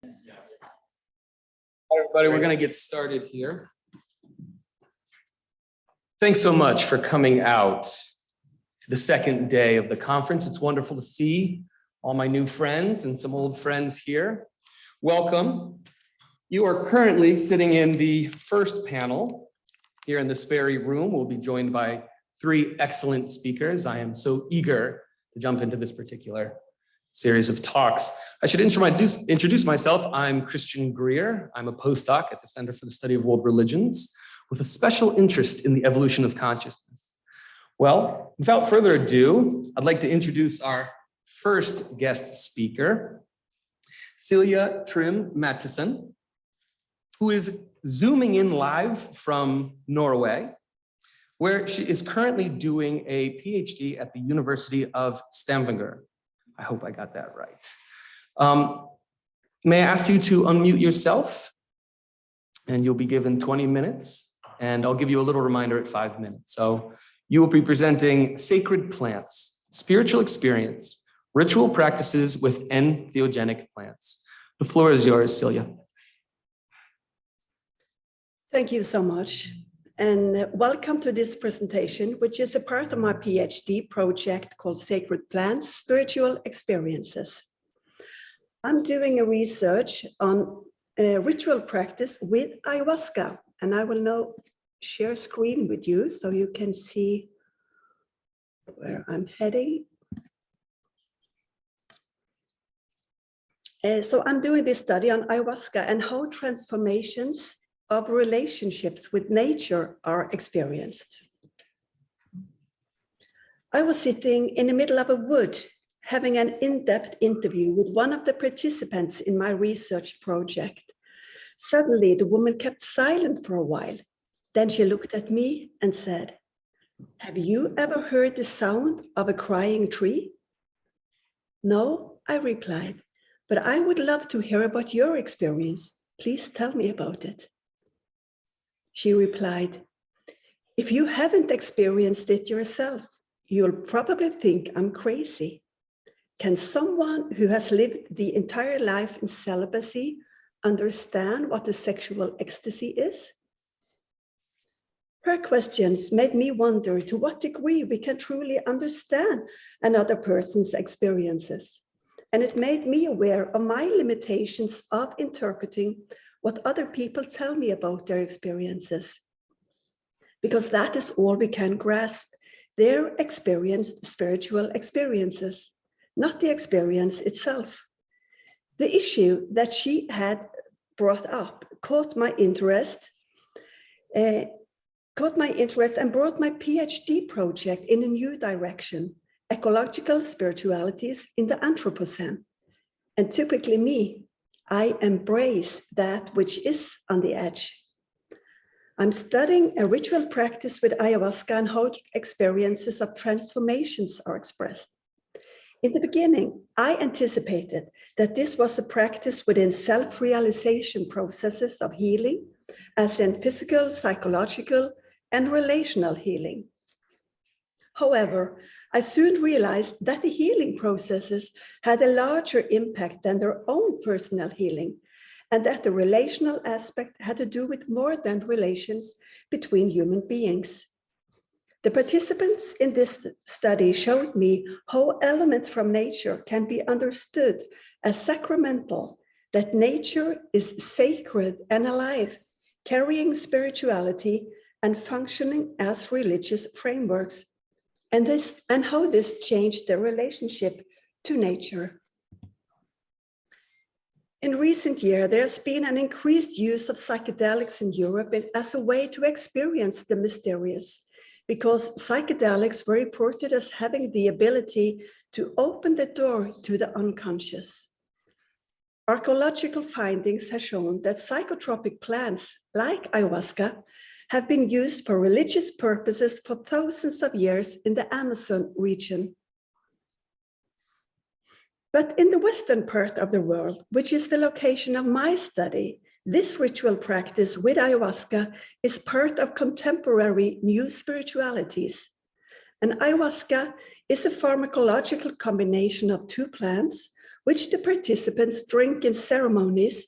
Hi, everybody. We're going to get started here. Thanks so much for coming out to the second day of the conference. It's wonderful to see all my new friends and some old friends here. Welcome. You are currently sitting in the first panel here in this very room. We'll be joined by three excellent speakers. I am so eager to jump into this particular series of talks. I should introduce myself. I'm Christian Greer. I'm a postdoc at the Center for the Study of World Religions with a special interest in the evolution of consciousness. Well, without further ado, I'd like to introduce our first guest speaker, Celia Trim Mattison, who is zooming in live from Norway, where she is currently doing a PhD at the University of Stavanger. I hope I got that right. May I ask you to unmute yourself? And you'll be given 20 minutes, and I'll give you a little reminder at 5 minutes. So you will be presenting sacred plants, spiritual experience, ritual practices with entheogenic plants. The floor is yours, Celia. Thank you so much. And welcome to this presentation, which is a part of my PhD project called Sacred Plants, Spiritual Experiences. I'm doing a research on ritual practice with ayahuasca, and I will now share screen with you so you can see where I'm heading. So I'm doing this study on ayahuasca and how transformations of relationships with nature are experienced. I was sitting in the middle of a wood having an in-depth interview with one of the participants in my research project. Suddenly, the woman kept silent for a while. Then she looked at me and said, "Have you ever heard the sound of a crying tree?" "No," I replied, "but I would love to hear about your experience. Please tell me about it." She replied, "If you haven't experienced it yourself, you'll probably think I'm crazy. Can someone who has lived the entire life in celibacy understand what a sexual ecstasy is?" Her questions made me wonder to what degree we can truly understand another person's experiences. And it made me aware of my limitations of interpreting what other people tell me about their experiences, because that is all we can grasp, their experienced spiritual experiences, not the experience itself. The issue that she had brought up caught my interest and brought my PhD project in a new direction, ecological spiritualities in the Anthropocene. And typically me, I embrace that which is on the edge. I'm studying a ritual practice with ayahuasca and how experiences of transformations are expressed. In the beginning, I anticipated that this was a practice within self-realization processes of healing, as in physical, psychological, and relational healing. However, I soon realized that the healing processes had a larger impact than their own personal healing, and that the relational aspect had to do with more than relations between human beings. The participants in this study showed me how elements from nature can be understood as sacramental, that nature is sacred and alive, carrying spirituality and functioning as religious frameworks, and how this changed their relationship to nature. In recent years, there's been an increased use of psychedelics in Europe as a way to experience the mysterious, because psychedelics were reported as having the ability to open the door to the unconscious. Archaeological findings have shown that psychotropic plants like ayahuasca have been used for religious purposes for thousands of years in the Amazon region. But in the western part of the world, which is the location of my study, this ritual practice with ayahuasca is part of contemporary new spiritualities. And ayahuasca is a pharmacological combination of two plants which the participants drink in ceremonies,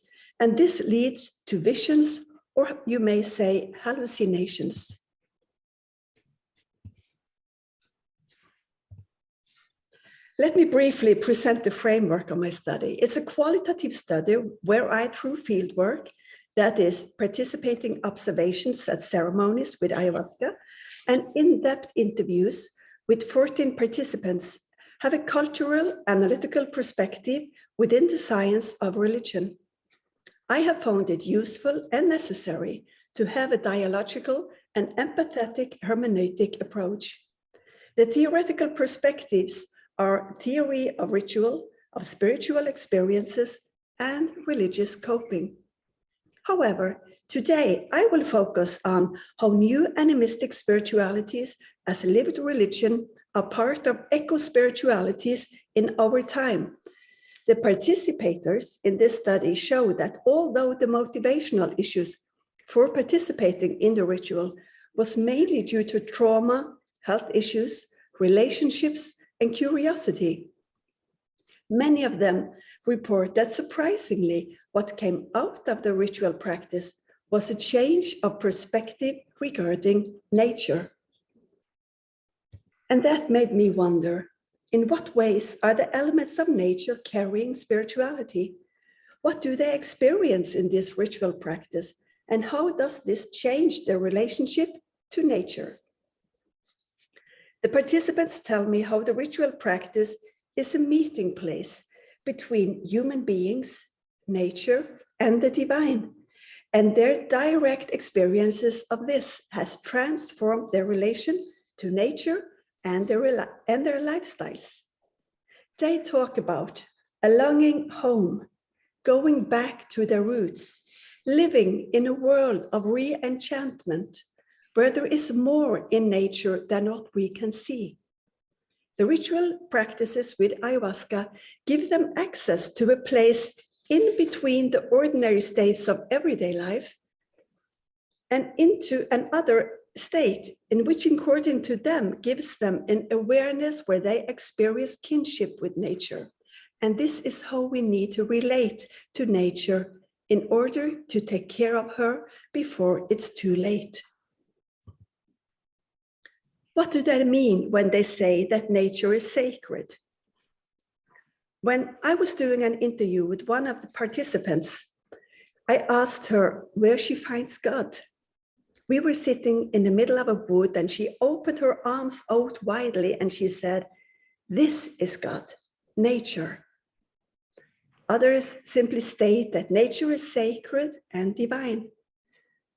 and this leads to visions, or you may say hallucinations. Let me briefly present the framework of my study. It's a qualitative study where I, through fieldwork, that is participating observations at ceremonies with ayahuasca, and in-depth interviews with 14 participants, have a cultural, analytical perspective within the science of religion. I have found it useful and necessary to have a dialogical and empathetic hermeneutic approach. The theoretical perspectives are theory of ritual, of spiritual experiences, and religious coping. However, today I will focus on how new animistic spiritualities as lived religion are part of eco-spiritualities in our time. The participators in this study show that although the motivational issues for participating in the ritual was mainly due to trauma, health issues, relationships, and curiosity, many of them report that surprisingly, what came out of the ritual practice was a change of perspective regarding nature. And that made me wonder, in what ways are the elements of nature carrying spirituality? What do they experience in this ritual practice? And how does this change their relationship to nature? The participants tell me how the ritual practice is a meeting place between human beings, nature, and the divine. And their direct experiences of this has transformed their relation to nature and their lifestyles. They talk about a longing home, going back to their roots, living in a world of re-enchantment, where there is more in nature than what we can see. The ritual practices with ayahuasca give them access to a place in between the ordinary states of everyday life and into another state in which, according to them, gives them an awareness where they experience kinship with nature. And this is how we need to relate to nature in order to take care of her before it's too late. What do they mean when they say that nature is sacred? When I was doing an interview with one of the participants, I asked her where she finds God. We were sitting in the middle of a wood and she opened her arms out widely and she said, "This is God, nature." Others simply state that nature is sacred and divine.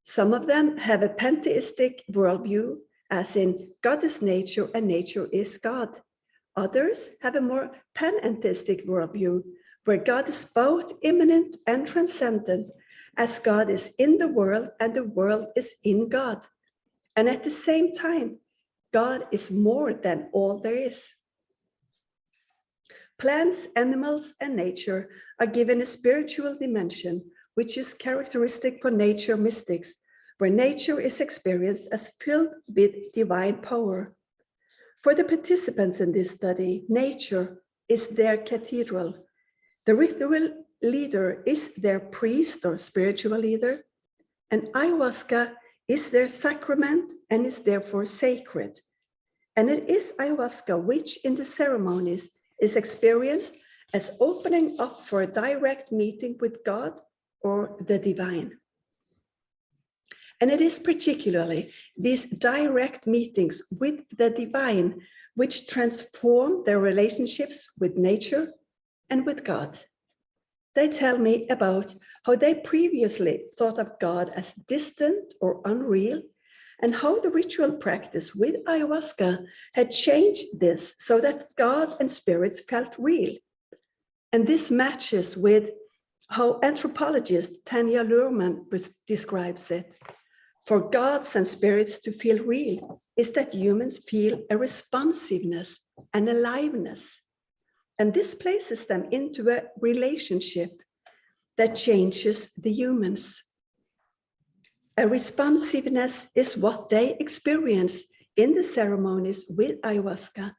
Some of them have a pantheistic worldview, as in God is nature and nature is God. Others have a more panentheistic worldview, where God is both immanent and transcendent, as God is in the world and the world is in God. And at the same time, God is more than all there is. Plants, animals, and nature are given a spiritual dimension, which is characteristic for nature mystics, where nature is experienced as filled with divine power. For the participants in this study, nature is their cathedral. The ritual leader is their priest or spiritual leader, and ayahuasca is their sacrament and is therefore sacred. And it is ayahuasca which in the ceremonies is experienced as opening up for a direct meeting with God or the divine. And it is particularly these direct meetings with the divine which transform their relationships with nature and with God. They tell me about how they previously thought of God as distant or unreal, and how the ritual practice with ayahuasca had changed this so that God and spirits felt real. And this matches with how anthropologist Tanya Luhrmann describes it. For gods and spirits to feel real is that humans feel a responsiveness and aliveness. And this places them into a relationship that changes the humans. A responsiveness is what they experience in the ceremonies with ayahuasca,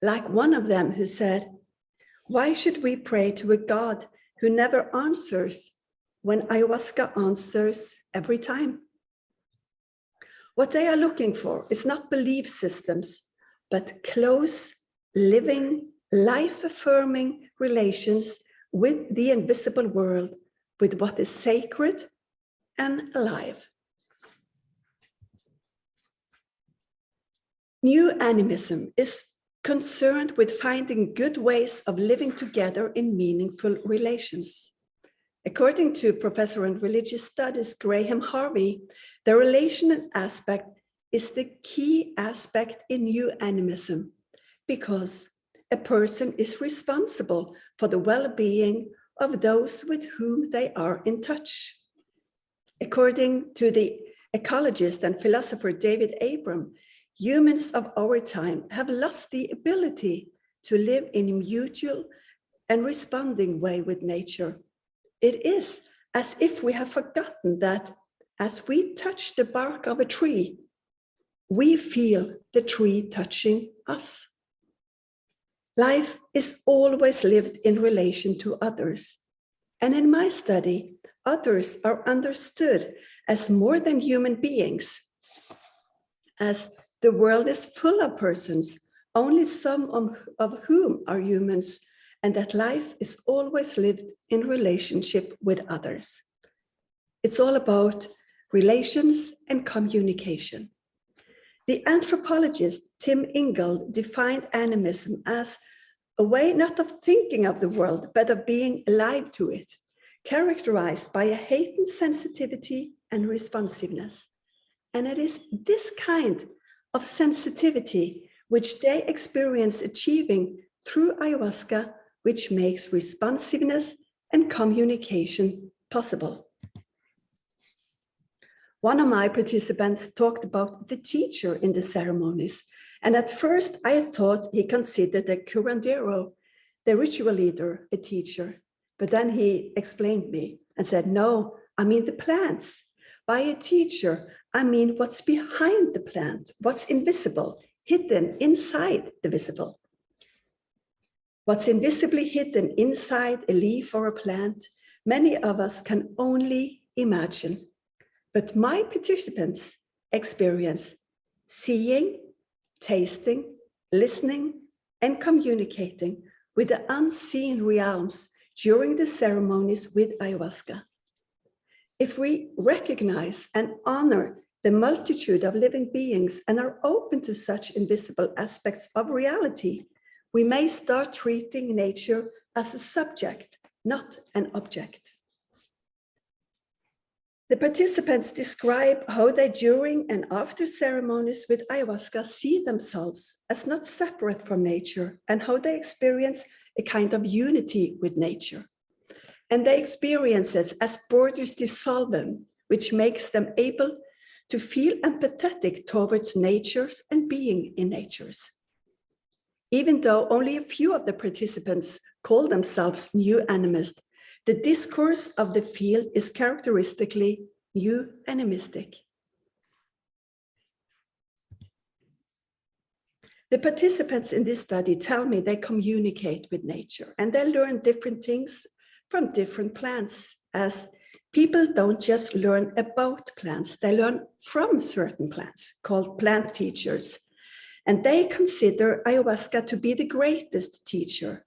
like one of them who said, Why should we pray to a God who never answers when ayahuasca answers every time? What they are looking for is not belief systems, but close, living, life-affirming relations with the invisible world, with what is sacred and alive. New animism is concerned with finding good ways of living together in meaningful relations. According to Professor in Religious Studies Graham Harvey, the relational aspect is the key aspect in new animism, because a person is responsible for the well-being of those with whom they are in touch. According to the ecologist and philosopher David Abram, humans of our time have lost the ability to live in a mutual and responding way with nature. It is as if we have forgotten that as we touch the bark of a tree, we feel the tree touching us. Life is always lived in relation to others. And in my study, others are understood as more than human beings, as the world is full of persons, only some of whom are humans, and that life is always lived in relationship with others. It's all about relations and communication. The anthropologist Tim Ingold defined animism as a way not of thinking of the world, but of being alive to it, characterized by a heightened sensitivity and responsiveness. And it is this kind of sensitivity which they experience achieving through ayahuasca, which makes responsiveness and communication possible. One of my participants talked about the teacher in the ceremonies, and at first I thought he considered the curandero, the ritual leader, a teacher. But then he explained me and said, no, I mean the plants. By a teacher, I mean what's behind the plant, what's invisible, hidden inside the visible. What's invisibly hidden inside a leaf or a plant, many of us can only imagine. But my participants experience seeing, tasting, listening, and communicating with the unseen realms during the ceremonies with ayahuasca. If we recognize and honor the multitude of living beings and are open to such invisible aspects of reality, we may start treating nature as a subject, not an object. The participants describe how they during and after ceremonies with ayahuasca see themselves as not separate from nature, and how they experience a kind of unity with nature. And they experience it as borders dissolving, which makes them able to feel empathetic towards natures and being in natures. Even though only a few of the participants call themselves new animists, the discourse of the field is characteristically new animistic. The participants in this study tell me they communicate with nature and they learn different things from different plants, as people don't just learn about plants, they learn from certain plants, called plant teachers. And they consider ayahuasca to be the greatest teacher.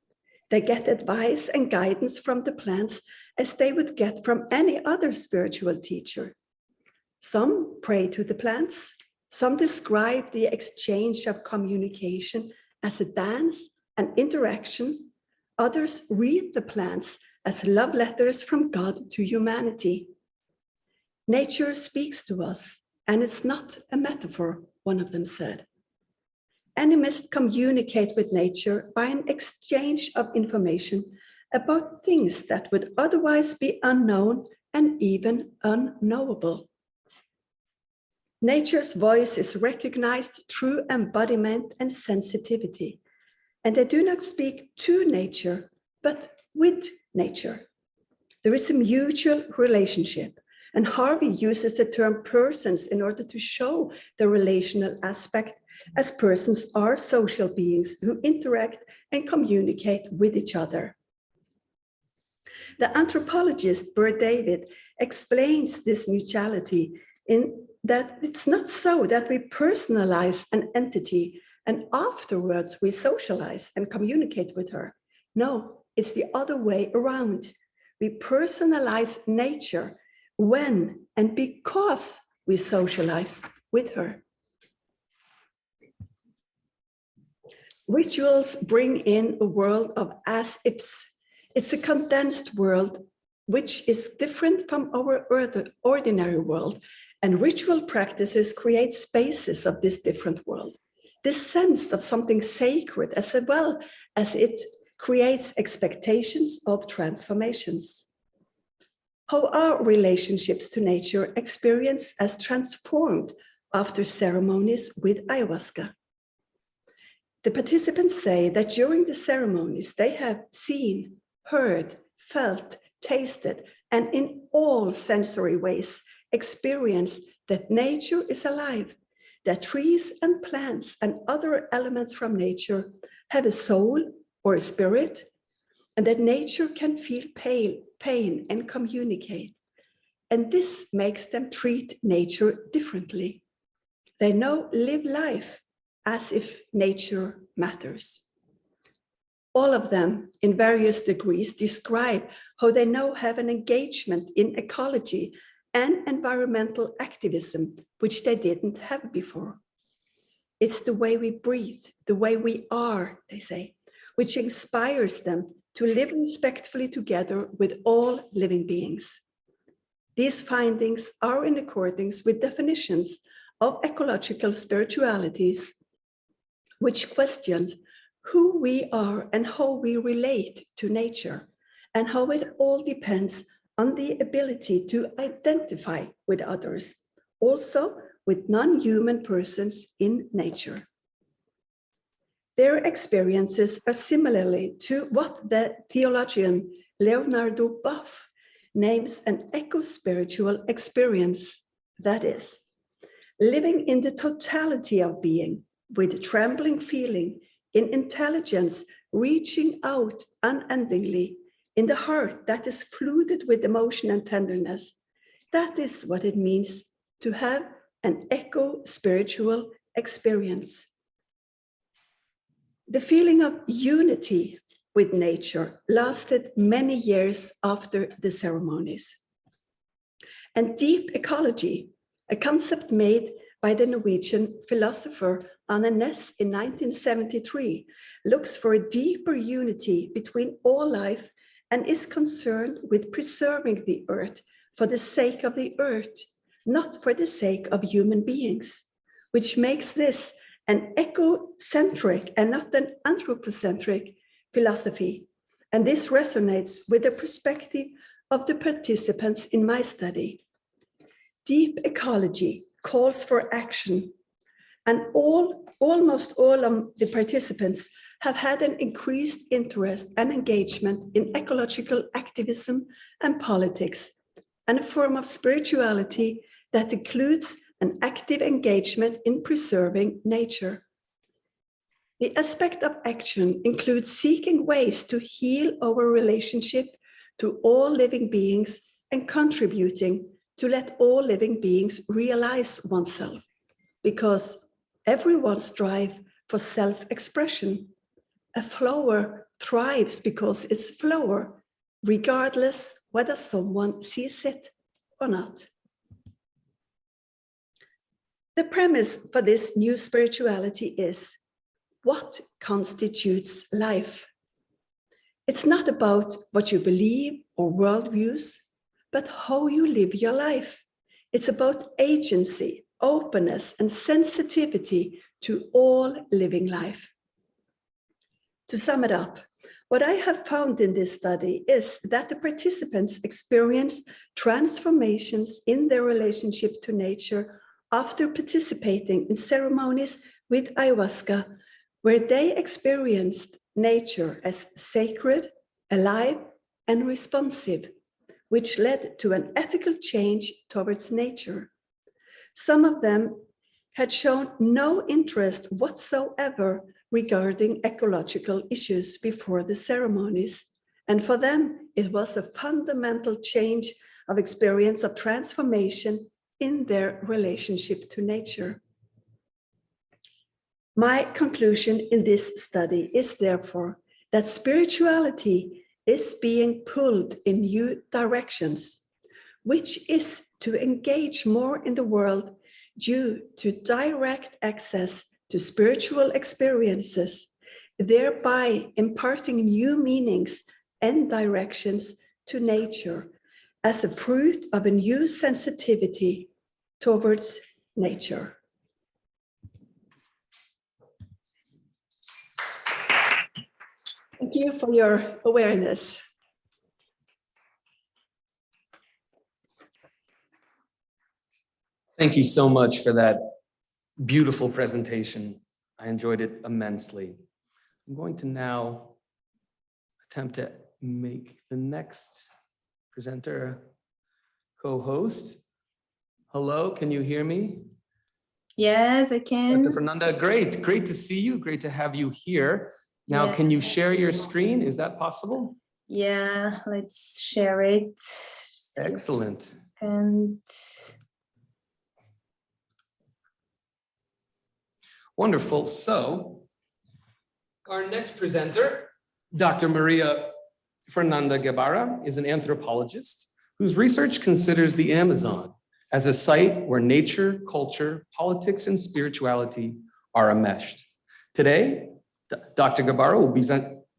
They get advice and guidance from the plants as they would get from any other spiritual teacher. Some pray to the plants. Some describe the exchange of communication as a dance and interaction. Others read the plants as love letters from God to humanity. Nature speaks to us, and it's not a metaphor, one of them said. Animists communicate with nature by an exchange of information about things that would otherwise be unknown and even unknowable. Nature's voice is recognized through embodiment and sensitivity, and they do not speak to nature, but with nature. There is a mutual relationship, and Harvey uses the term persons in order to show the relational aspect as persons are social beings who interact and communicate with each other. The anthropologist Bert David explains this mutuality in that it's not so that we personalize an entity and afterwards we socialize and communicate with her. No, it's the other way around. We personalize nature when and because we socialize with her. Rituals bring in a world of as-ifs. It's a condensed world which is different from our ordinary world, and ritual practices create spaces of this different world. This sense of something sacred, as well as it creates expectations of transformations. How are relationships to nature experienced as transformed after ceremonies with ayahuasca? The participants say that during the ceremonies, they have seen, heard, felt, tasted, and in all sensory ways experienced that nature is alive, that trees and plants and other elements from nature have a soul or a spirit, and that nature can feel pain and communicate. And this makes them treat nature differently. They now live life as if nature matters. All of them, in various degrees, describe how they now have an engagement in ecology and environmental activism, which they didn't have before. It's the way we breathe, the way we are, they say, which inspires them to live respectfully together with all living beings. These findings are in accordance with definitions of ecological spiritualities, which questions who we are and how we relate to nature, and how it all depends on the ability to identify with others, also with non-human persons in nature. Their experiences are similarly to what the theologian Leonardo Boff names an eco-spiritual experience, that is, living in the totality of being, with trembling feeling, in intelligence reaching out unendingly, in the heart that is flooded with emotion and tenderness. That is what it means to have an eco-spiritual experience. The feeling of unity with nature lasted many years after the ceremonies. And deep ecology, a concept made by the Norwegian philosopher Anne Næss in 1973, looks for a deeper unity between all life and is concerned with preserving the earth for the sake of the earth, not for the sake of human beings, which makes this an ecocentric and not an anthropocentric philosophy. And this resonates with the perspective of the participants in my study. Deep ecology calls for action, and almost all of the participants have had an increased interest and engagement in ecological activism and politics, and a form of spirituality that includes an active engagement in preserving nature. The aspect of action includes seeking ways to heal our relationship to all living beings and contributing to let all living beings realize oneself, because everyone strives for self-expression. A flower thrives because it's a flower, regardless whether someone sees it or not. The premise for this new spirituality is what constitutes life. It's not about what you believe or worldviews, but how you live your life. It's about agency, openness, and sensitivity to all living life. To sum it up, what I have found in this study is that the participants experience transformations in their relationship to nature after participating in ceremonies with ayahuasca, where they experienced nature as sacred, alive, and responsive, which led to an ethical change towards nature. Some of them had shown no interest whatsoever regarding ecological issues before the ceremonies. And for them, it was a fundamental change of experience of transformation in their relationship to nature. My conclusion in this study is therefore that spirituality is being pulled in new directions, which is to engage more in the world due to direct access to spiritual experiences, thereby imparting new meanings and directions to nature as a fruit of a new sensitivity towards nature. Thank you for your awareness. Thank you so much for that beautiful presentation. I enjoyed it immensely. I'm going to now attempt to make the next presenter co-host. Hello, can you hear me? Yes, I can. Dr. Fernanda, great to see you. Great to have you here. Now, Yeah. can you share your screen? Is that possible? Yeah, let's share it. Excellent. And Wonderful. So our next presenter, Dr. Maria Fernanda Guevara, is an anthropologist whose research considers the Amazon as a site where nature, culture, politics, and spirituality are enmeshed. Today, Dr. Guevara will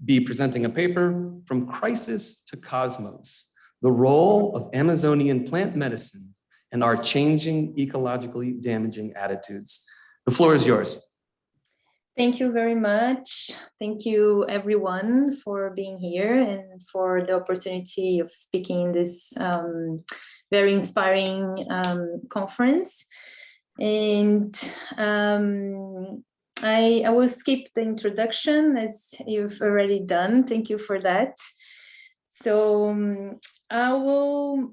be presenting a paper, From Crisis to Cosmos, the role of Amazonian plant medicine and our changing ecologically damaging attitudes. The floor is yours. thank you very much. Thank you everyone for being here and for the opportunity of speaking in this very inspiring conference. And I will skip the introduction as you've already done. Thank you for that. So I will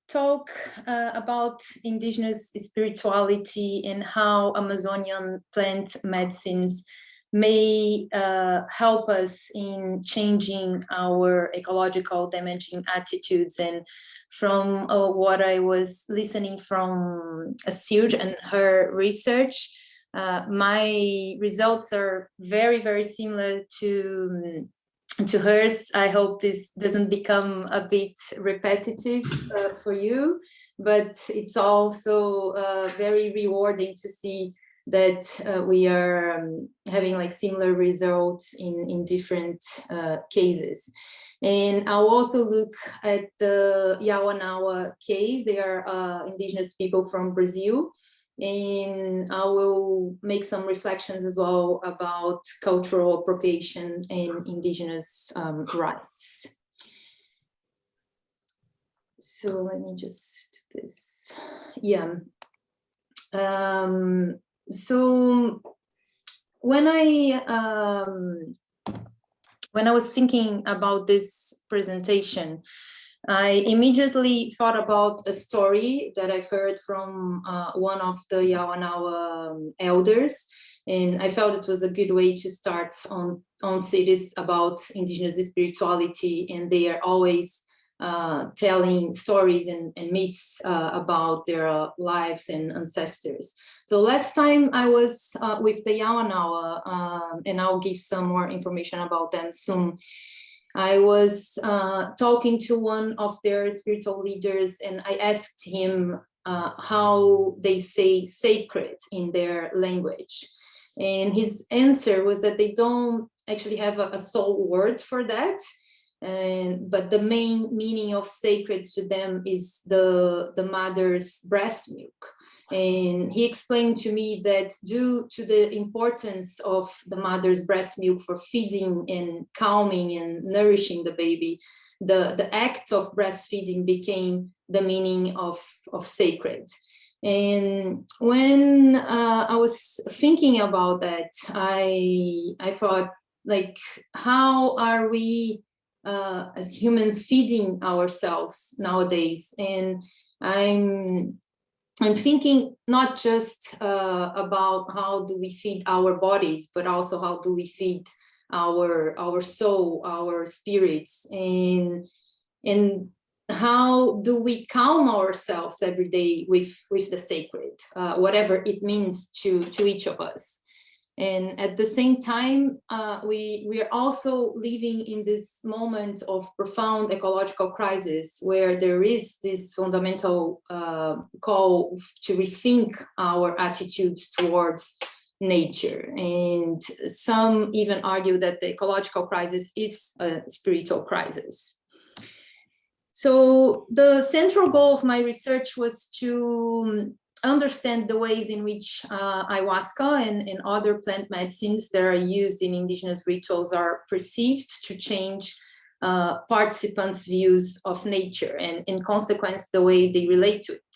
talk about indigenous spirituality and how Amazonian plant medicines may help us in changing our ecological damaging attitudes. And from what I was listening from Asir and her research, my results are very, very similar to hers. I hope this doesn't become a bit repetitive for you, but it's also very rewarding to see that we are having like similar results in different cases. And I'll also look at the Yawanawa case. They are indigenous people from Brazil. And I will make some reflections as well about cultural appropriation and indigenous rights. So let me just do this. Yeah. So when I was thinking about this presentation, I immediately thought about a story that I've heard from one of the Yawanawa elders, and I felt it was a good way to start on series about indigenous spirituality, and they are always telling stories and myths about their lives and ancestors. So last time I was with the Yawanawa, and I'll give some more information about them soon. I was talking to one of their spiritual leaders, and I asked him how they say sacred in their language. And his answer was that they don't actually have a sole word for that. But the main meaning of sacred to them is the mother's breast milk. And he explained to me that due to the importance of the mother's breast milk for feeding and calming and nourishing the baby, the act of breastfeeding became the meaning of sacred. And when I was thinking about that, I thought, like, how are we as humans feeding ourselves nowadays? And I'm I'm thinking not just about how do we feed our bodies, but also how do we feed our soul, our spirits, and how do we calm ourselves every day with the sacred, whatever it means to each of us. And at the same time, we are also living in this moment of profound ecological crisis, where there is this fundamental call to rethink our attitudes towards nature. And some even argue that the ecological crisis is a spiritual crisis. So the central goal of my research was to understand the ways in which ayahuasca and other plant medicines that are used in indigenous rituals are perceived to change participants' views of nature, and in consequence, the way they relate to it.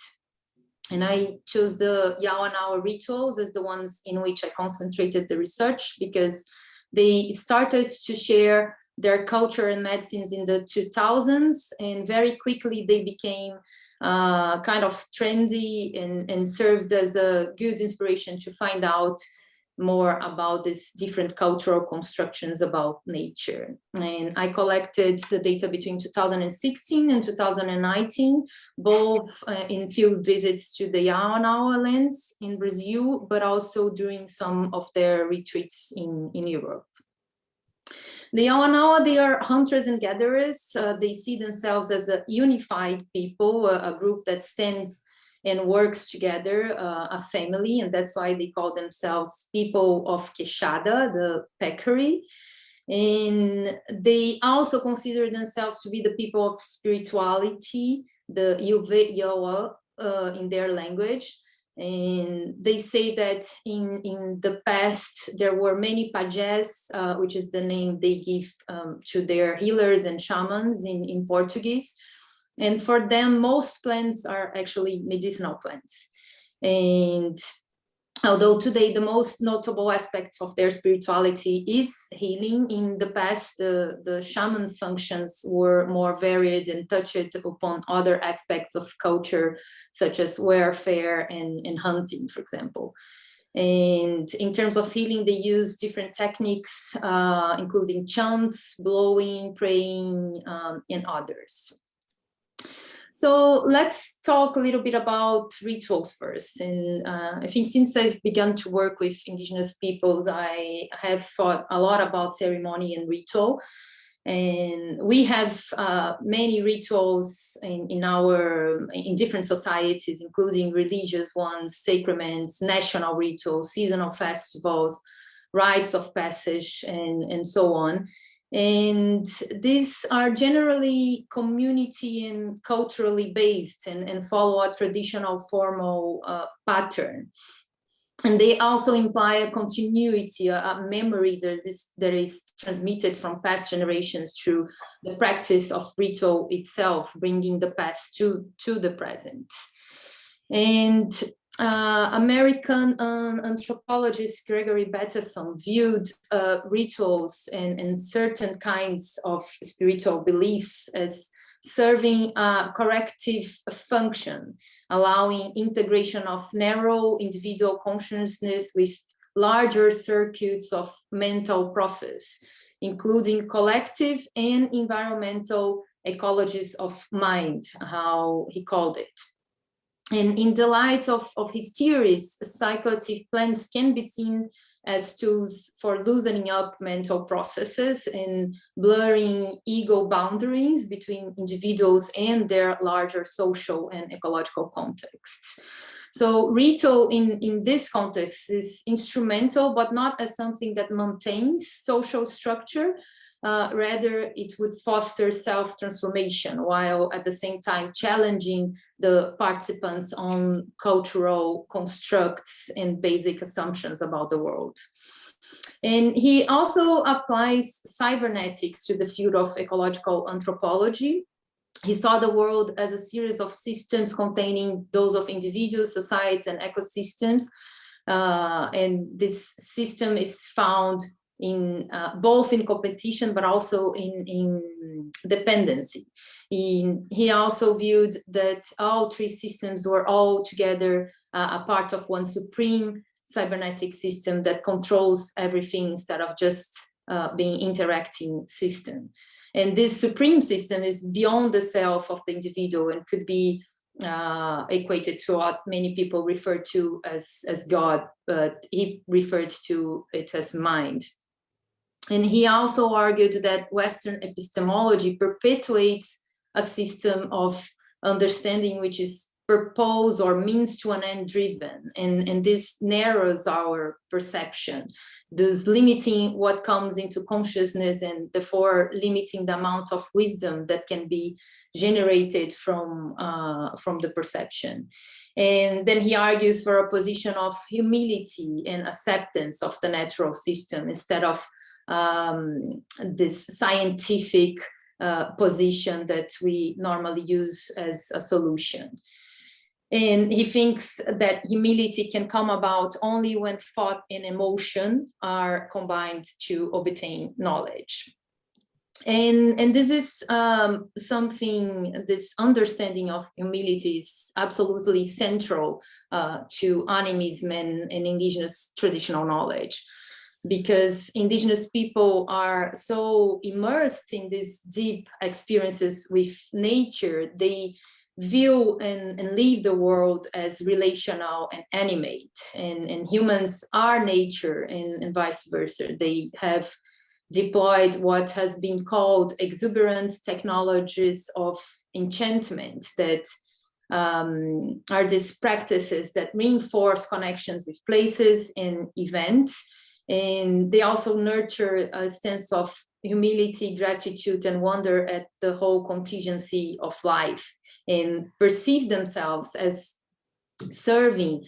And I chose the Yawanawa rituals as the ones in which I concentrated the research, because they started to share their culture and medicines in the 2000s, and very quickly they became kind of trendy and served as a good inspiration to find out more about these different cultural constructions about nature. And I collected the data between 2016 and 2019, both in field visits to the Yawanawa lands in Brazil, but also during some of their retreats in Europe. The Yawanawa, they are hunters and gatherers. They see themselves as a unified people, a group that stands and works together, a family, and that's why they call themselves people of Queixada, the peccary. And they also consider themselves to be the people of spirituality, the Yuve Yawa in their language. And they say that in the past, there were many pajes, which is the name they give to their healers and shamans in Portuguese. And for them, most plants are actually medicinal plants. And although today the most notable aspects of their spirituality is healing, in the past, the shamans' functions were more varied and touched upon other aspects of culture, such as warfare and hunting, for example. And in terms of healing, they use different techniques, including chants, blowing, praying, and others. So let's talk a little bit about rituals first. And I think since I've begun to work with indigenous peoples, I have thought a lot about ceremony and ritual. And we have many rituals in different societies, including religious ones, sacraments, national rituals, seasonal festivals, rites of passage, and so on. And these are generally community and culturally based and follow a traditional formal pattern. And they also imply a continuity, a memory that is transmitted from past generations through the practice of ritual itself, bringing the past to the present. And American anthropologist Gregory Bateson viewed rituals and certain kinds of spiritual beliefs as serving a corrective function, allowing integration of narrow individual consciousness with larger circuits of mental process, including collective and environmental ecologies of mind, how he called it. And in the light of his theories, psychoactive plants can be seen as tools for loosening up mental processes and blurring ego boundaries between individuals and their larger social and ecological contexts. So ritual in this context is instrumental, but not as something that maintains social structure. Rather, it would foster self-transformation, while at the same time challenging the participants on cultural constructs and basic assumptions about the world. And he also applies cybernetics to the field of ecological anthropology. He saw the world as a series of systems containing those of individuals, societies, and ecosystems. And this system is found in both in competition, but also in dependency. He also viewed that all three systems were all together a part of one supreme cybernetic system that controls everything instead of just being interacting system. And this supreme system is beyond the self of the individual and could be equated to what many people refer to as God, but he referred to it as mind. And he also argued that Western epistemology perpetuates a system of understanding which is purpose or means to an end driven, and this narrows our perception, thus limiting what comes into consciousness and therefore limiting the amount of wisdom that can be generated from the perception. And then he argues for a position of humility and acceptance of the natural system instead of this scientific position that we normally use as a solution. And he thinks that humility can come about only when thought and emotion are combined to obtain knowledge. And this is something, this understanding of humility is absolutely central to animism and indigenous traditional knowledge, because indigenous people are so immersed in these deep experiences with nature. They view and live the world as relational and animate, and humans are nature and vice versa. They have deployed what has been called exuberant technologies of enchantment that are these practices that reinforce connections with places and events. And they also nurture a sense of humility, gratitude, and wonder at the whole contingency of life, and perceive themselves as serving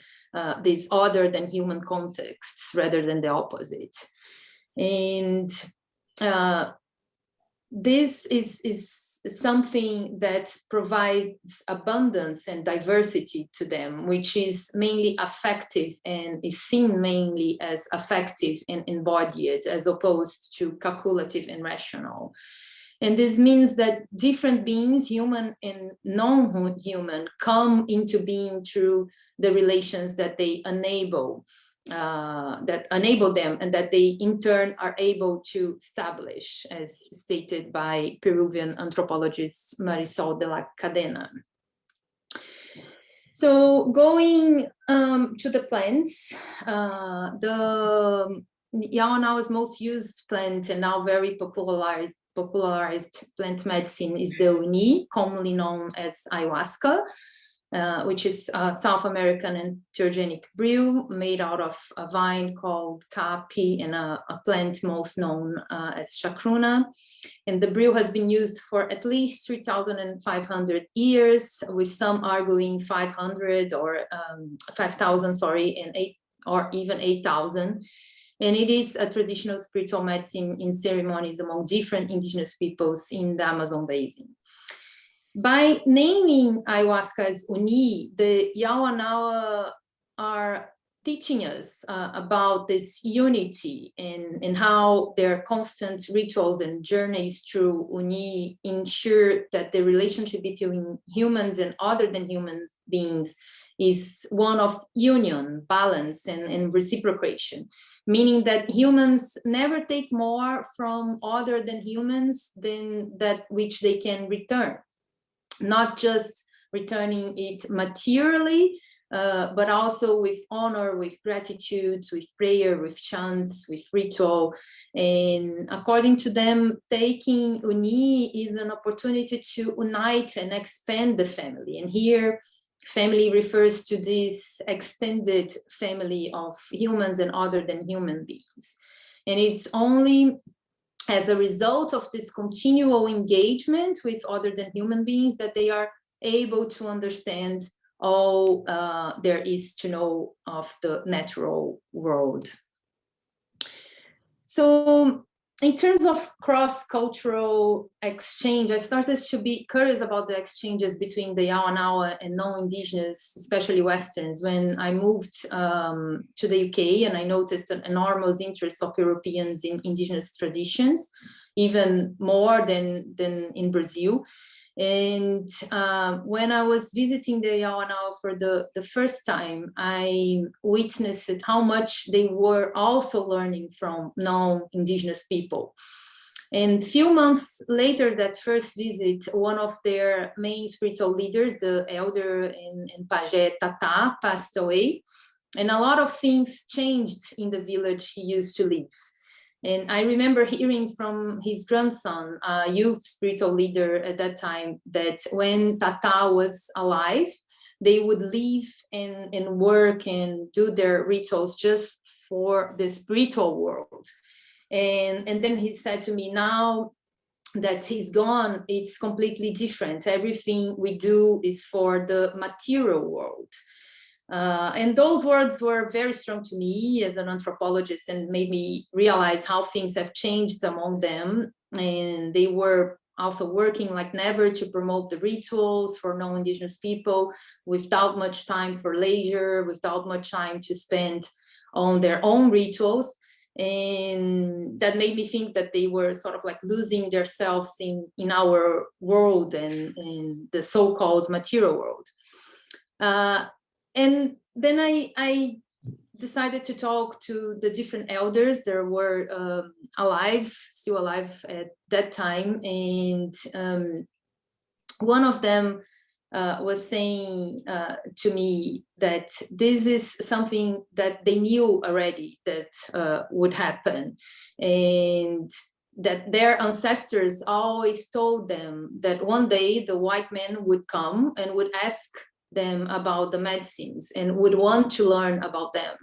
these other than human contexts rather than the opposite. And this is something that provides abundance and diversity to them, which is mainly affective and is seen mainly as affective and embodied, as opposed to calculative and rational. And this means that different beings, human and non-human, come into being through the relations that they enable, them, and that they in turn are able to establish, as stated by Peruvian anthropologist Marisol de la Cadena. So going to the plants, the Yawanawa's most used plant and now very popularized plant medicine is the uni, commonly known as ayahuasca, which is a South American entheogenic brew made out of a vine called kapi and a plant most known as chacruna. And the brew has been used for at least 3,500 years, with some arguing 500 or 5,000, and even 8,000. And it is a traditional spiritual medicine in ceremonies among different indigenous peoples in the Amazon basin. By naming ayahuasca as uni, the Yawanawa are teaching us about this unity and how their constant rituals and journeys through uni ensure that the relationship between humans and other than human beings is one of union, balance, and reciprocation, meaning that humans never take more from other than humans than that which they can return. Not just returning it materially, but also with honor, with gratitude, with prayer, with chants, with ritual. And according to them, taking uni is an opportunity to unite and expand the family. And here, family refers to this extended family of humans and other than human beings. And it's only as a result of this continual engagement with other than human beings that they are able to understand all there is to know of the natural world. So in terms of cross-cultural exchange, I started to be curious about the exchanges between the Yawanawa and non-indigenous, especially Westerns, when I moved to the UK, and I noticed an enormous interest of Europeans in indigenous traditions, even more than in Brazil. And when I was visiting the Yawanao for the first time, I witnessed how much they were also learning from non-indigenous people. And few months later, that first visit, one of their main spiritual leaders, the elder in Pajé Tata, passed away. And a lot of things changed in the village he used to live. And I remember hearing from his grandson, a youth spiritual leader at that time, that when Tata was alive, they would leave and work and do their rituals just for the spiritual world. And then he said to me, now that he's gone, it's completely different. Everything we do is for the material world. And those words were very strong to me as an anthropologist and made me realize how things have changed among them. And they were also working like never to promote the rituals for non-indigenous people without much time for leisure, without much time to spend on their own rituals. And that made me think that they were sort of like losing themselves in our world and in the so-called material world. And then I decided to talk to the different elders. There were still alive at that time. And one of them was saying to me that this is something that they knew already that would happen, and that their ancestors always told them that one day the white man would come and would ask them about the medicines and would want to learn about them.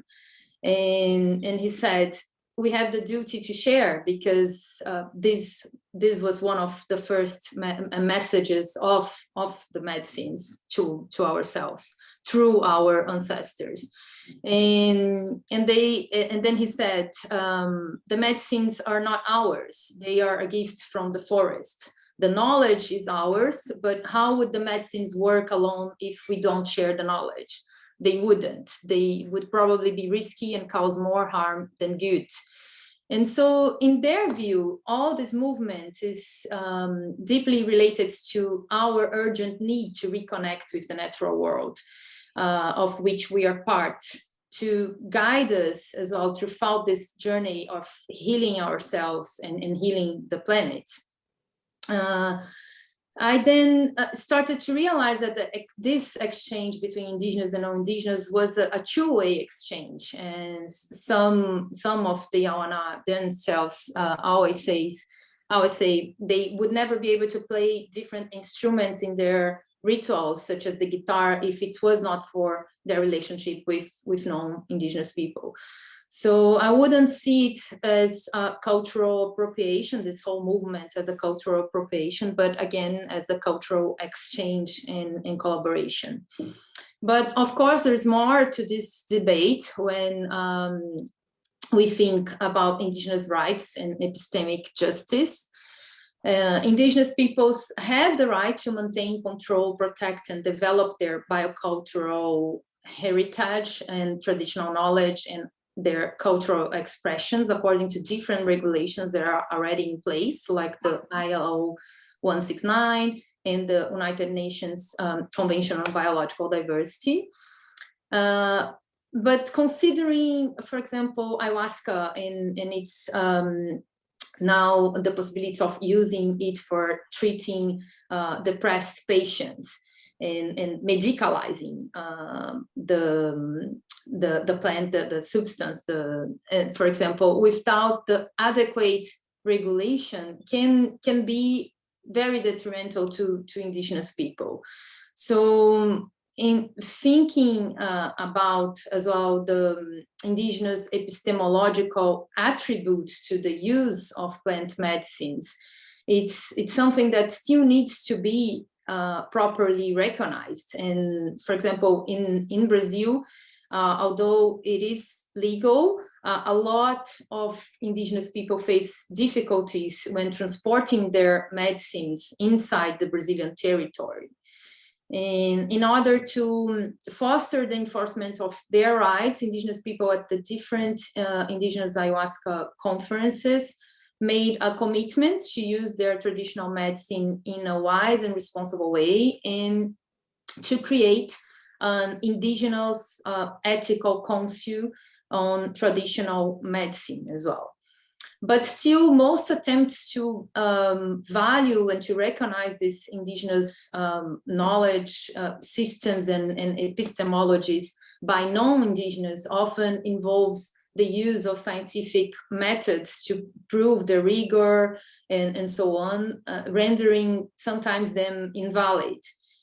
And he said, we have the duty to share, because this was one of the first messages of the medicines to ourselves through our ancestors. And then he said, the medicines are not ours, they are a gift from the forest. The knowledge is ours, but how would the medicines work alone if we don't share the knowledge? They wouldn't. They would probably be risky and cause more harm than good. And so in their view, all this movement is deeply related to our urgent need to reconnect with the natural world, of which we are part, to guide us as well throughout this journey of healing ourselves and healing the planet. I then started to realize that this exchange between indigenous and non-indigenous was a two-way exchange, and some of the Yawana themselves always say they would never be able to play different instruments in their rituals, such as the guitar, if it was not for their relationship with non-indigenous people. So I wouldn't see it as a cultural appropriation, this whole movement as a cultural appropriation, but again, as a cultural exchange and collaboration. But of course, there's more to this debate when we think about indigenous rights and epistemic justice. Indigenous peoples have the right to maintain, control, protect, and develop their biocultural heritage and traditional knowledge and their cultural expressions according to different regulations that are already in place, like the ILO 169 and the United Nations Convention on Biological Diversity. But considering, for example, ayahuasca and its now the possibility of using it for treating depressed patients and medicalizing the plant, the substance, for example, without the adequate regulation can be very detrimental to indigenous people. So in thinking about as well the indigenous epistemological attributes to the use of plant medicines, it's something that still needs to be properly recognized. And for example, in Brazil, although it is legal, a lot of indigenous people face difficulties when transporting their medicines inside the Brazilian territory. And in order to foster the enforcement of their rights, indigenous people at the different indigenous ayahuasca conferences made a commitment to use their traditional medicine in a wise and responsible way, and to create an indigenous ethical council on traditional medicine as well. But still, most attempts to value and to recognize these indigenous knowledge systems and epistemologies by non-indigenous often involves the use of scientific methods to prove the rigor and so on, rendering sometimes them invalid.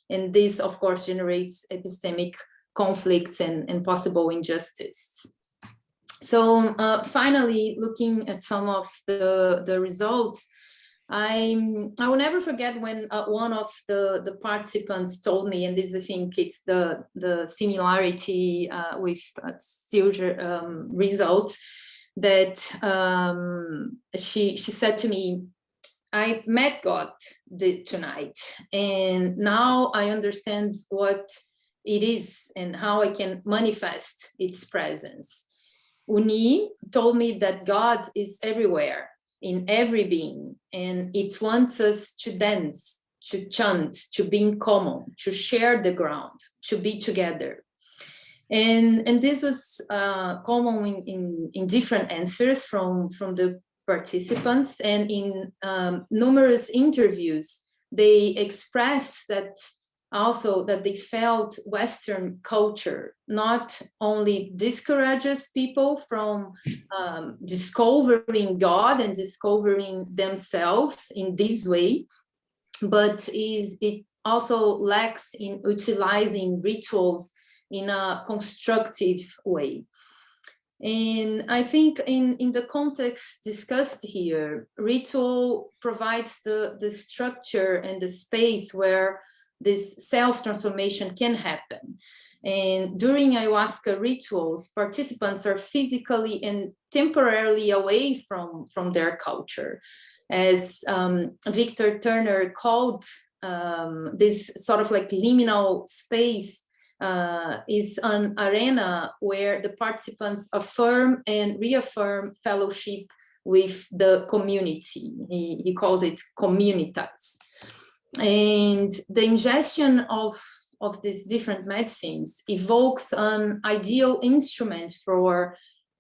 And this, of course, generates epistemic conflicts and possible injustice. So finally, looking at some of the results, I will never forget when one of the participants told me, and this I think it's the similarity with Silja results, that she said to me, I met God tonight, and now I understand what it is and how I can manifest its presence. Uni told me that God is everywhere, in every being, and it wants us to dance, to chant, to be in common, to share the ground, to be together. And this was common in different answers from the participants, and in numerous interviews, they expressed that also that they felt Western culture not only discourages people from discovering God and discovering themselves in this way, but it also lacks in utilizing rituals in a constructive way. And I think in the context discussed here, ritual provides the structure and the space where this self-transformation can happen. And during ayahuasca rituals, participants are physically and temporarily away from their culture. As Victor Turner called this sort of like liminal space, is an arena where the participants affirm and reaffirm fellowship with the community. He calls it communitas. And the ingestion of these different medicines evokes an ideal instrument for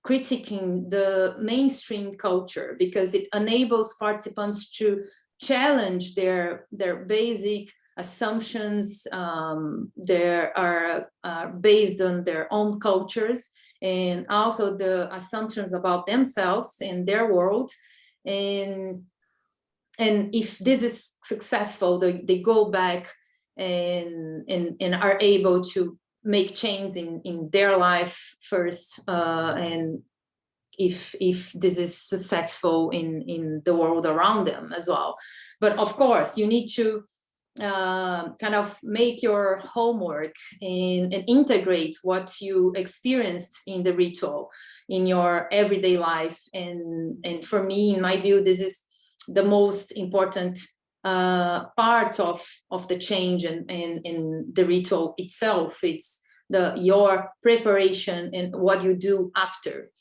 critiquing the mainstream culture, because it enables participants to challenge their basic assumptions that are based on their own cultures, and also the assumptions about themselves and their world. And if this is successful, they go back and are able to make change in their life first, and if this is successful in the world around them as well. But of course, you need to kind of make your homework and integrate what you experienced in the ritual in your everyday life. And for me, in my view, this is the most important part of the change and the ritual itself. It's your preparation and what you do after.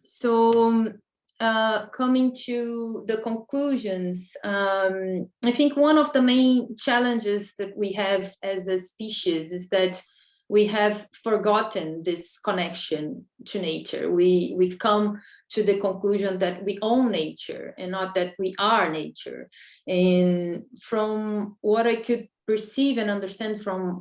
So coming to the conclusions, I think one of the main challenges that we have as a species is that we have forgotten this connection to nature. We've come to the conclusion that we own nature and not that we are nature. And from what I could perceive and understand from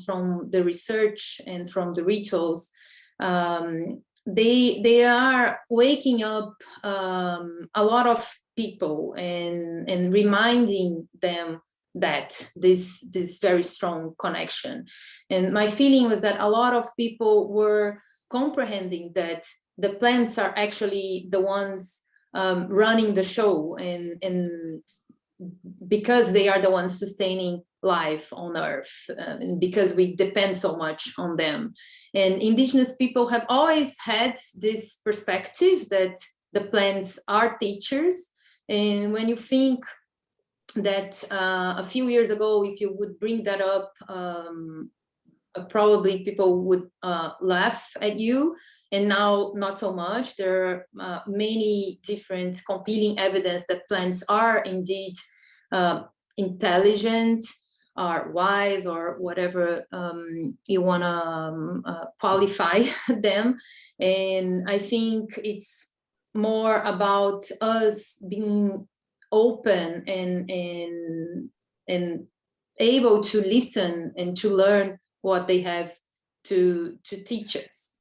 the research and from the rituals, they are waking up a lot of people and reminding them that this very strong connection. And my feeling was that a lot of people were comprehending that the plants are actually the ones running the show, and because they are the ones sustaining life on Earth, and because we depend so much on them. And indigenous people have always had this perspective that the plants are teachers. And when you think that a few years ago, if you would bring that up probably people would laugh at you, and now not so much. There are many different competing evidence that plants are indeed intelligent, or wise, or whatever you want to qualify them. And I think it's more about us being open and able to listen and to learn what they have to teach us.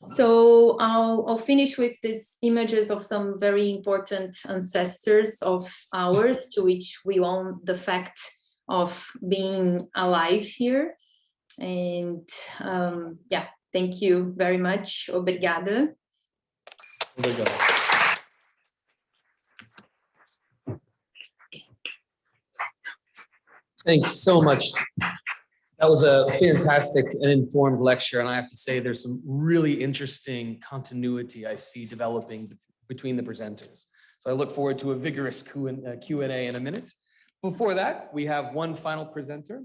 So I'll finish with these images of some very important ancestors of ours, to which we owe the fact of being alive here. And yeah, thank you very much. Obrigada. Obrigado. Thanks so much. That was a fantastic and informed lecture, and I have to say there's some really interesting continuity I see developing between the presenters. So I look forward to a vigorous Q&A in a minute. Before that, we have one final presenter.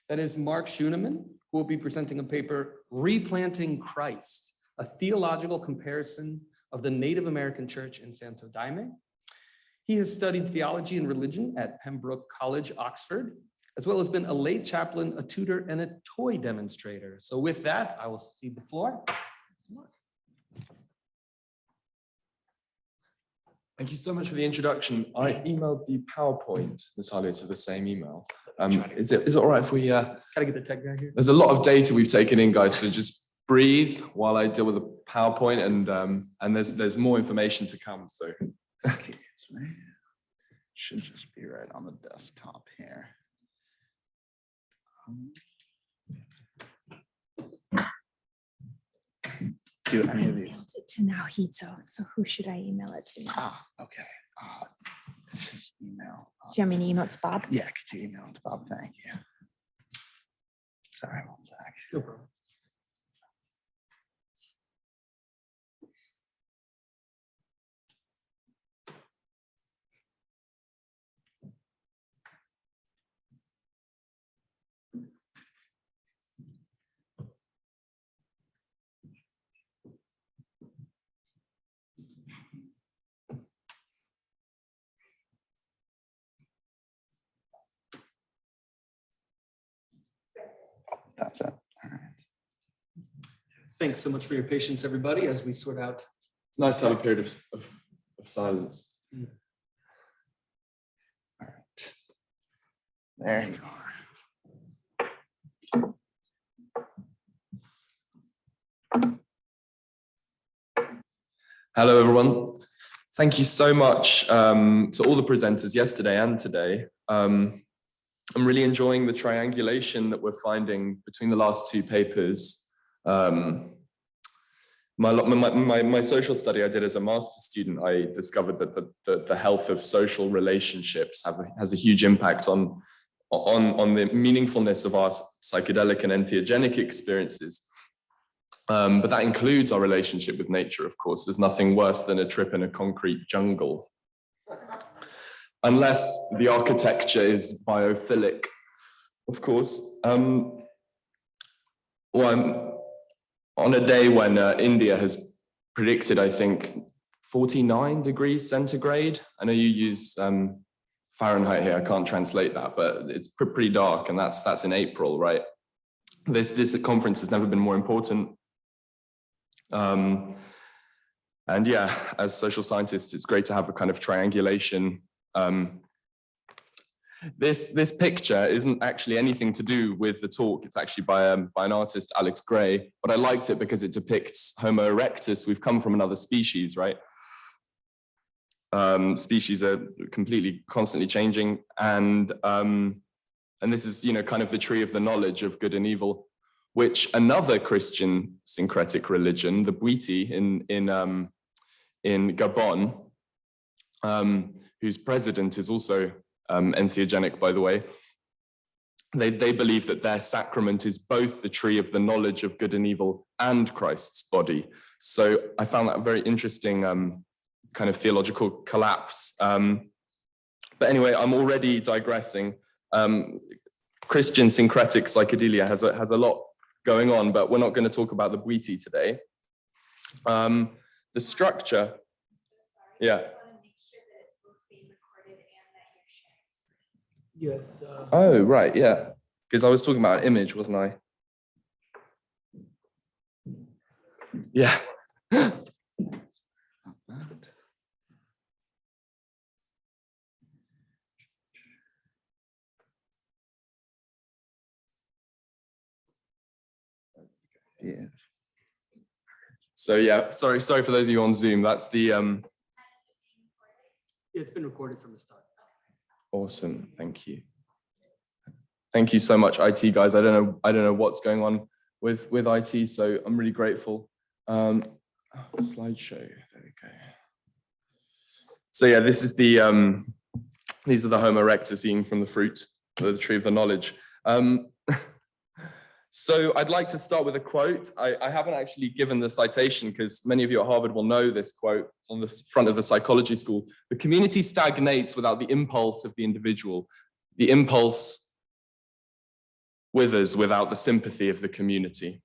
That is Mark Schoenemann, who will be presenting a paper, Replanting Christ, a theological comparison of the Native American Church in Santo Daime. He has studied theology and religion at Pembroke College, Oxford, as well as been a lay chaplain, a tutor, and a toy demonstrator. So with that, I will cede the floor. Thank you so much for the introduction. I emailed the PowerPoint, Natalia, to the same email. Is it all right if we... Gotta get the tech guy here. There's a lot of data we've taken in, guys, so just breathe while I deal with the PowerPoint, and there's more information to come, so. Okay, should just be right on the desktop here. Do any of these? Emailed it to Naohito, so who should I email it to now? Ah, okay. This is email. Do you want me to email it to Bob? Yeah, could you email it to Bob? Thank you. Sorry, one sec. No problem. That's it. All right. Thanks so much for your patience, everybody, as we sort out. It's nice to have a period of silence. All right. There you are. Hello, everyone. Thank you so much to all the presenters yesterday and today. I'm really enjoying the triangulation that we're finding between the last two papers. My social study I did as a master's student, I discovered that the health of social relationships has a huge impact on the meaningfulness of our psychedelic and entheogenic experiences. But that includes our relationship with nature, of course. There's nothing worse than a trip in a concrete jungle. Unless the architecture is biophilic, of course. On a day when India has predicted, I think, 49 degrees centigrade. I know you use Fahrenheit here, I can't translate that, but it's pretty dark, and that's in April, right? This conference has never been more important. And yeah, as social scientists, it's great to have a kind of triangulation. This picture isn't actually anything to do with the talk. It's actually by an artist, Alex Gray, but I liked it because it depicts Homo erectus. We've come from another species, right? Species are constantly changing, and this is, kind of the tree of the knowledge of good and evil, which another Christian syncretic religion, the Bwiti in Gabon, whose president is also entheogenic, by the way. They believe that their sacrament is both the tree of the knowledge of good and evil and Christ's body. So I found that a very interesting kind of theological collapse. But anyway, I'm already digressing. Christian syncretic psychedelia has a lot going on, but we're not going to talk about the Bwiti today. The structure, yeah. Yes. Oh, right, yeah. Because I was talking about an image, wasn't I? Yeah. Yeah. So yeah, sorry for those of you on Zoom. That's the It's been recorded from the start. awesome. Thank you. Thank you so much, IT guys. I don't know what's going on with IT, so I'm really grateful. Slideshow. There we go. So yeah, this is the these are the Homo erectus eating from the fruit of the tree of the knowledge. So I'd like to start with a quote. I haven't actually given the citation because many of you at Harvard will know this quote. It's on the front of the psychology school. The community stagnates without the impulse of the individual. The impulse withers without the sympathy of the community.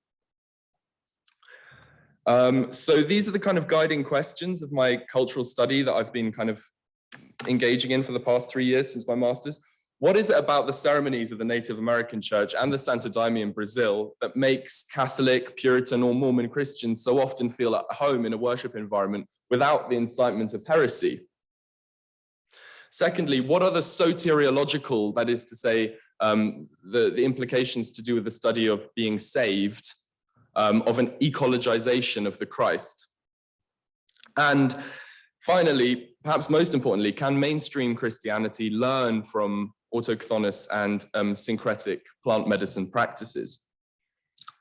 So these are the kind of guiding questions of my cultural study that I've been kind of engaging in for the past 3 years since my master's. What is it about the ceremonies of the Native American Church and the Santo Daime in Brazil that makes Catholic, Puritan, or Mormon Christians so often feel at home in a worship environment without the incitement of heresy? Secondly, what are the soteriological, that is to say, the implications to do with the study of being saved, of an ecologization of the Christ? And finally, perhaps most importantly, can mainstream Christianity learn from autochthonous and syncretic plant medicine practices?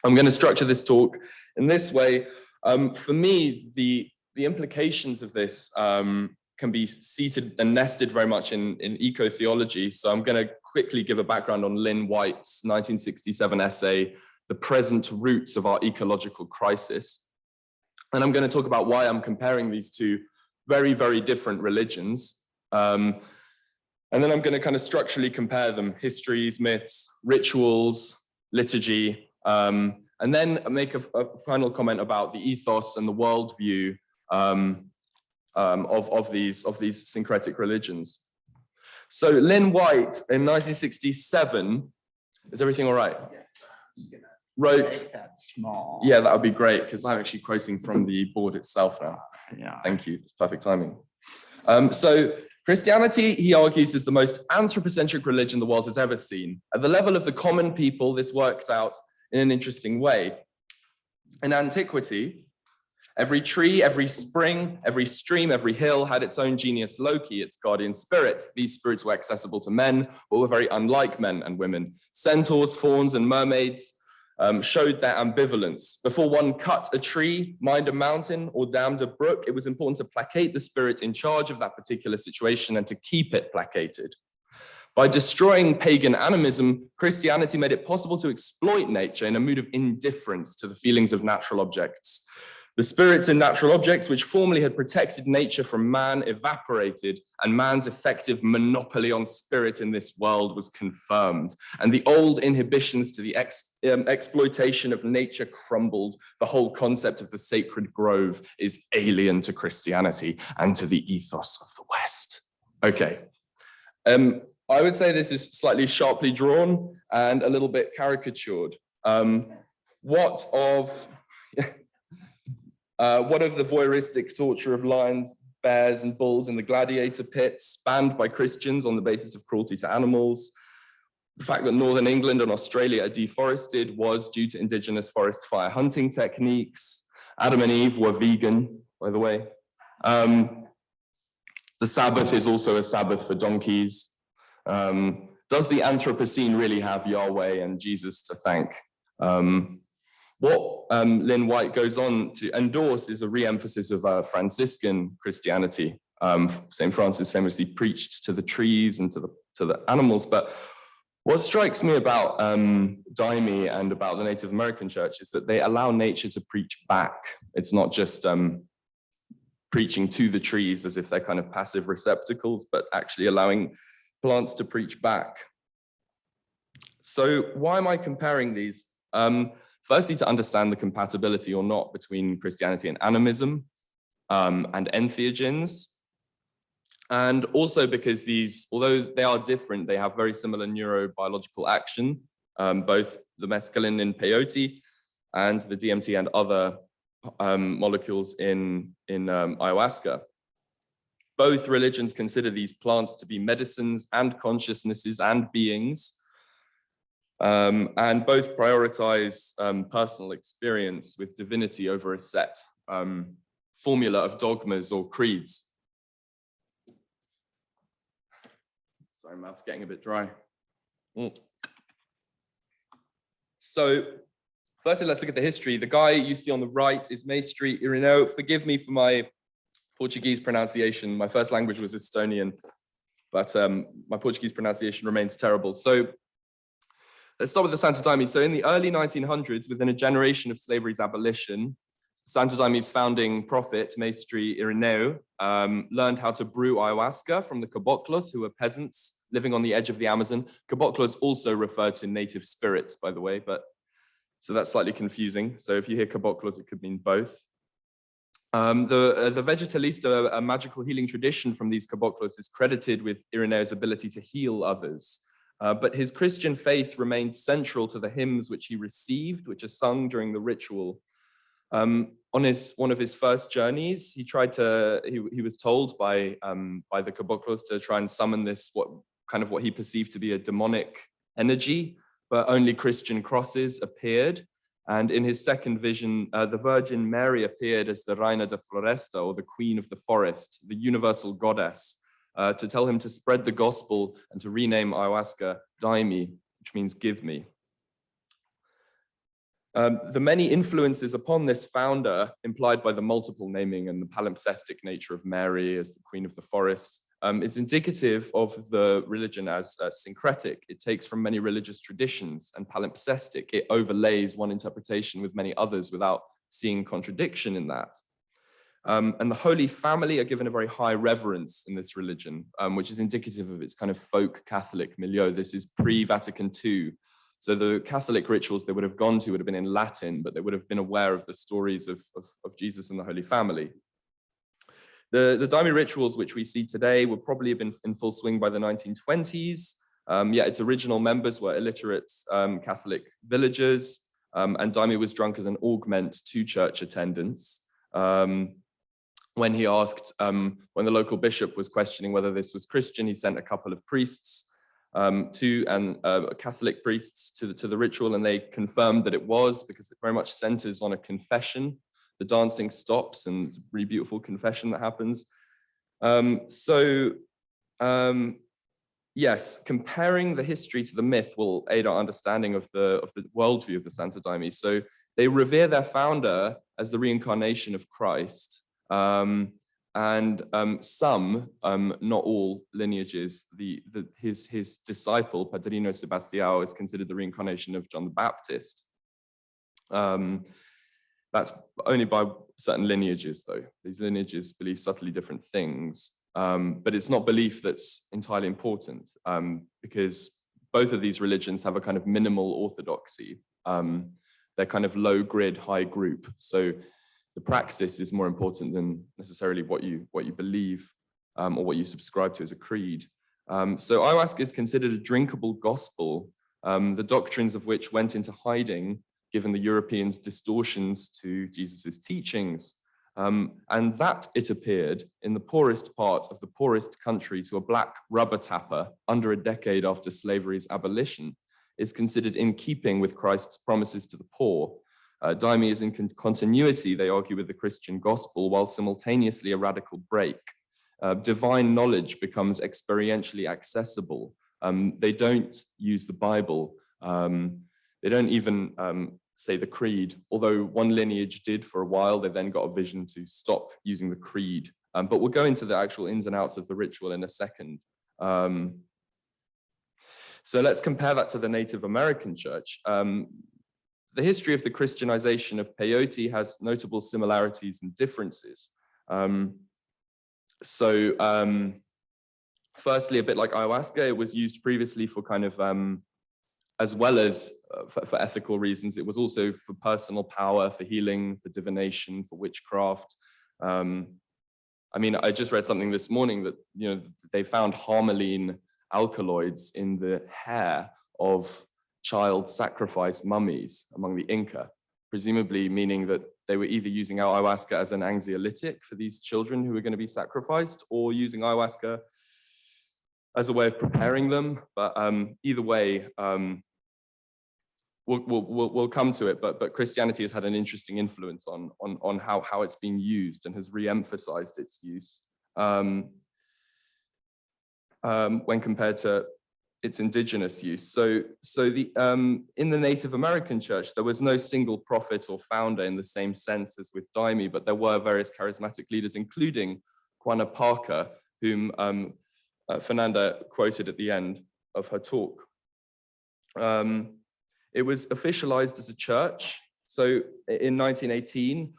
I'm going to structure this talk in this way. For me, the implications of this can be seated and nested very much in eco-theology. So I'm going to quickly give a background on Lynn White's 1967 essay, The Present Roots of Our Ecological Crisis. And I'm going to talk about why I'm comparing these two very, very different religions. And then I'm going to kind of structurally compare them, histories, myths, rituals, liturgy, and then make a final comment about the ethos and the worldview of these syncretic religions. So Lynn White in 1967, is everything all right? Yes. Wrote That small. Yeah, that would be great because I'm actually quoting from the board itself now. Yeah. Thank you. It's perfect timing. So Christianity, he argues, is the most anthropocentric religion the world has ever seen. At the level of the common people, this worked out in an interesting way. In antiquity, every tree, every spring, every stream, every hill had its own genius loci, its guardian spirit. These spirits were accessible to men, but were very unlike men and women. Centaurs, fauns, and mermaids showed their ambivalence. Before one cut a tree, mined a mountain, or dammed a brook, it was important to placate the spirit in charge of that particular situation and to keep it placated. By destroying pagan animism, Christianity made it possible to exploit nature in a mood of indifference to the feelings of natural objects. The spirits in natural objects, which formerly had protected nature from man, evaporated, and man's effective monopoly on spirit in this world was confirmed. And the old inhibitions to the exploitation of nature crumbled. The whole concept of the sacred grove is alien to Christianity and to the ethos of the West. Okay. I would say this is slightly sharply drawn and a little bit caricatured. What of the voyeuristic torture of lions, bears, and bulls in the gladiator pits, banned by Christians on the basis of cruelty to animals? The fact that Northern England and Australia are deforested was due to indigenous forest fire hunting techniques. Adam and Eve were vegan, by the way. The Sabbath is also a Sabbath for donkeys. Does the Anthropocene really have Yahweh and Jesus to thank? What Lynn White goes on to endorse is a re-emphasis of Franciscan Christianity. St. Francis famously preached to the trees and to the animals. But what strikes me about Daime and about the Native American church is that they allow nature to preach back. It's not just preaching to the trees as if they're kind of passive receptacles, but actually allowing plants to preach back. So why am I comparing these? Firstly, to understand the compatibility or not between Christianity and animism and entheogens. And also because these, although they are different, they have very similar neurobiological action, both the mescaline in peyote and the DMT and other molecules in ayahuasca. Both religions consider these plants to be medicines and consciousnesses and beings, and both prioritize personal experience with divinity over a set formula of dogmas or creeds. Sorry, mouth's getting a bit dry. So, firstly, let's look at the history. The guy you see on the right is Mestre Irineu. Forgive me for my Portuguese pronunciation. My first language was Estonian, but my Portuguese pronunciation remains terrible. So let's start with the Santo Daime. So in the early 1900s, within a generation of slavery's abolition, Santo Daime's founding prophet, Mestre Irineu, learned how to brew ayahuasca from the caboclos, who were peasants living on the edge of the Amazon. Caboclos also refer to native spirits, by the way, but so that's slightly confusing. So if you hear caboclos, it could mean both. The Vegetalista, a magical healing tradition from these caboclos, is credited with Irineu's ability to heal others. But his Christian faith remained central to the hymns which he received, which are sung during the ritual. On one of his first journeys, he was told by the caboclos to try and summon this, what he perceived to be a demonic energy, but only Christian crosses appeared. And in his second vision, the Virgin Mary appeared as the Reina de Floresta, or the Queen of the Forest, the universal goddess, to tell him to spread the gospel and to rename ayahuasca Daime, which means give me. The many influences upon this founder, implied by the multiple naming and the palimpsestic nature of Mary as the Queen of the Forest, is indicative of the religion as syncretic. It takes from many religious traditions, and palimpsestic. It overlays one interpretation with many others without seeing contradiction in that. And the Holy Family are given a very high reverence in this religion, which is indicative of its kind of folk Catholic milieu. This is pre-Vatican II. So the Catholic rituals they would have gone to would have been in Latin, but they would have been aware of the stories of Jesus and the Holy Family. The Daime rituals which we see today would probably have been in full swing by the 1920s. Yet its original members were illiterate Catholic villagers, and Daime was drunk as an augment to church attendance. When he asked, when the local bishop was questioning whether this was Christian, he sent a couple of priests Catholic priests to the ritual, and they confirmed that it was, because it very much centers on a confession. The dancing stops, and it's a really beautiful confession that happens. Yes, comparing the history to the myth will aid our understanding of the worldview of the Santo Daime. So they revere their founder as the reincarnation of Christ. And some, not all lineages, his disciple, Padrino Sebastião, is considered the reincarnation of John the Baptist. That's only by certain lineages, though. These lineages believe subtly different things, but it's not belief that's entirely important, because both of these religions have a kind of minimal orthodoxy. They're kind of low grid, high group. So the praxis is more important than necessarily what you believe or what you subscribe to as a creed. So ayahuasca is considered a drinkable gospel, the doctrines of which went into hiding given the Europeans' distortions to Jesus's teachings. And that, it appeared, in the poorest part of the poorest country to a black rubber tapper under a decade after slavery's abolition, is considered in keeping with Christ's promises to the poor. Daime is in continuity, they argue, with the Christian gospel, while simultaneously a radical break. Divine knowledge becomes experientially accessible. They don't use the Bible. They don't even say the creed, although one lineage did for a while. They then got a vision to stop using the creed. But we'll go into the actual ins and outs of the ritual in a second. So let's compare that to the Native American church. The history of the Christianization of peyote has notable similarities and differences. Firstly, a bit like ayahuasca, it was used previously for kind of as well as for ethical reasons. It was also for personal power, for healing, for divination, for witchcraft. I mean, I just read something this morning that, you know, they found harmaline alkaloids in the hair of child sacrifice mummies among the Inca, presumably meaning that they were either using ayahuasca as an anxiolytic for these children who were going to be sacrificed, or using ayahuasca as a way of preparing them. But either way, we'll come to it. But Christianity has had an interesting influence on how it's been used, and has re-emphasized its use when compared to its indigenous use. So the in the Native American church, there was no single prophet or founder in the same sense as with Daime, but there were various charismatic leaders, including Quanah Parker, whom Fernanda quoted at the end of her talk. It was officialized as a church. So in 1918,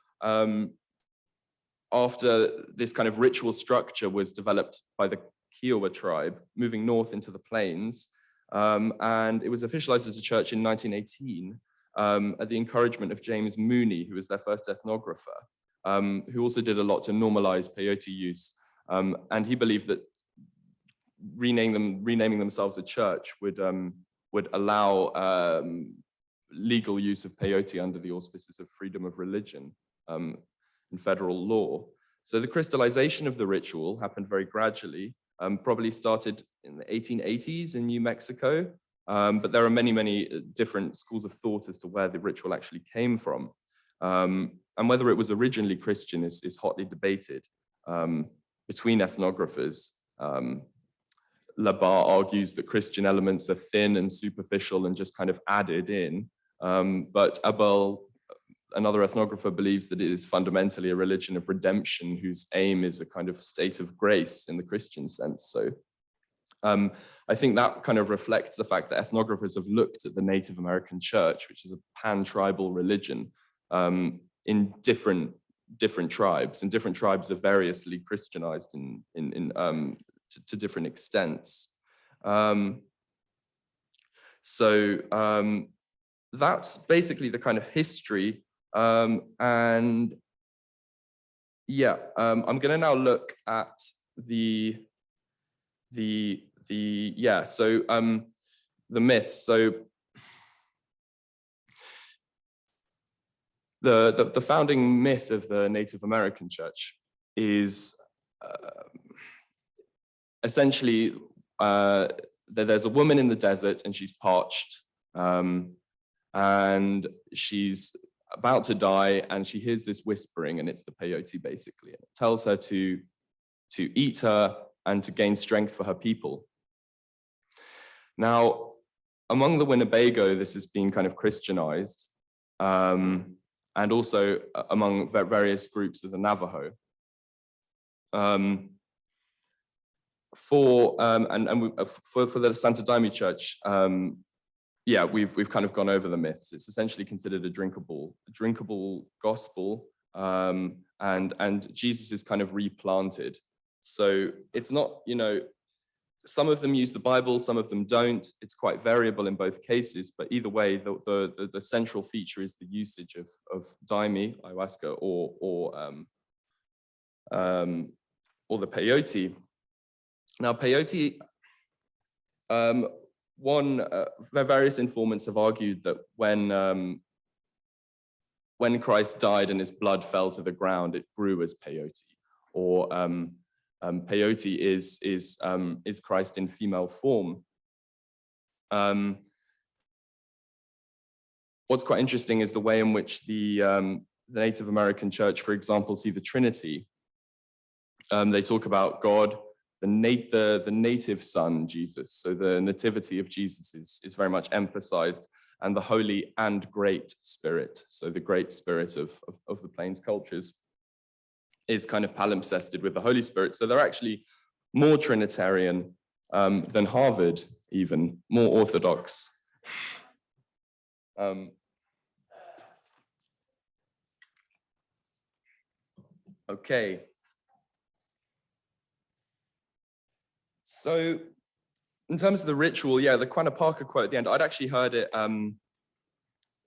after this kind of ritual structure was developed by the Kiowa tribe, moving north into the plains, and it was officialized as a church in 1918 at the encouragement of James Mooney, who was their first ethnographer, who also did a lot to normalize peyote use. And he believed that renaming themselves a church would allow legal use of peyote under the auspices of freedom of religion in federal law. So the crystallization of the ritual happened very gradually, probably started in the 1880s in New Mexico, but there are many different schools of thought as to where the ritual actually came from. And whether it was originally Christian is hotly debated between ethnographers. Labar argues that Christian elements are thin and superficial and just kind of added in. But Abel, another ethnographer, believes that it is fundamentally a religion of redemption whose aim is a kind of state of grace in the Christian sense. So I think that kind of reflects the fact that ethnographers have looked at the Native American church, which is a pan-tribal religion, in different tribes, and different tribes are variously Christianized to different extents. That's basically the kind of history. And yeah, I'm going to now look at the myths. So the founding myth of the Native American church is essentially that there's a woman in the desert and she's parched, and she's about to die, and she hears this whispering, and it's the peyote basically. And it tells her to eat her and to gain strength for her people. Now, among the Winnebago, this has been kind of Christianized, and also among various groups of the Navajo. For the Santa Daime Church, yeah, we've kind of gone over the myths. It's essentially considered a drinkable gospel, and Jesus is kind of replanted. So it's not, you know, some of them use the Bible, some of them don't. It's quite variable in both cases, but either way, the central feature is the usage of daime, ayahuasca, or the peyote. Now, peyote, various informants have argued that when Christ died and his blood fell to the ground, it grew as peyote, or peyote is Christ in female form. What's quite interesting is the way in which the Native American church, for example, see the Trinity. They talk about God, the native son, Jesus. So the nativity of Jesus is very much emphasized, and the Holy and Great Spirit. So the Great Spirit of the Plains cultures is kind of palimpsested with the Holy Spirit. So they're actually more Trinitarian than Harvard, even more Orthodox. Okay. So in terms of the ritual, yeah, the Quanapaka quote at the end, I'd actually heard it.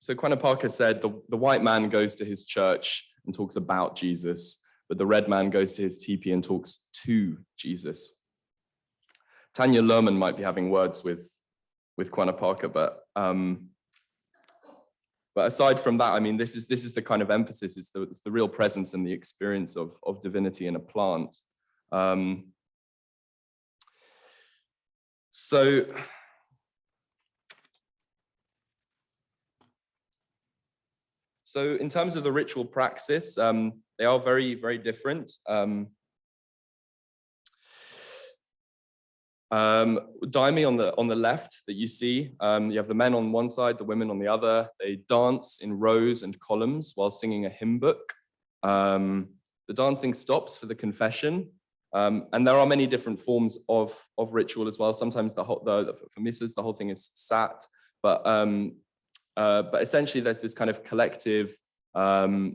So Quanapaka said, the white man goes to his church and talks about Jesus, but the red man goes to his teepee and talks to Jesus. Tanya Lerman might be having words with Quanapaka, but aside from that, I mean, this is the kind of emphasis, it's the real presence and the experience of divinity in a plant. So in terms of the ritual praxis, they are very, very different. Daime on the left that you see, you have the men on one side, the women on the other. They dance in rows and columns while singing a hymn book. The dancing stops for the confession, and there are many different forms of ritual as well. Sometimes for misses, the whole thing is sat, but essentially there's this kind of collective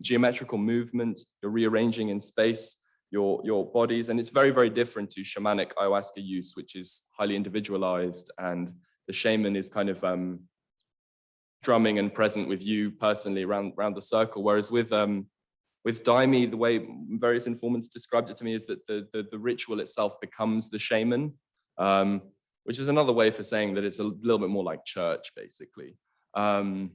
geometrical movement. You're rearranging in space your bodies, and it's very, very different to shamanic ayahuasca use, which is highly individualized, and the shaman is kind of drumming and present with you personally around the circle. Whereas with Daime, the way various informants described it to me is that the ritual itself becomes the shaman, which is another way for saying that it's a little bit more like church, basically. And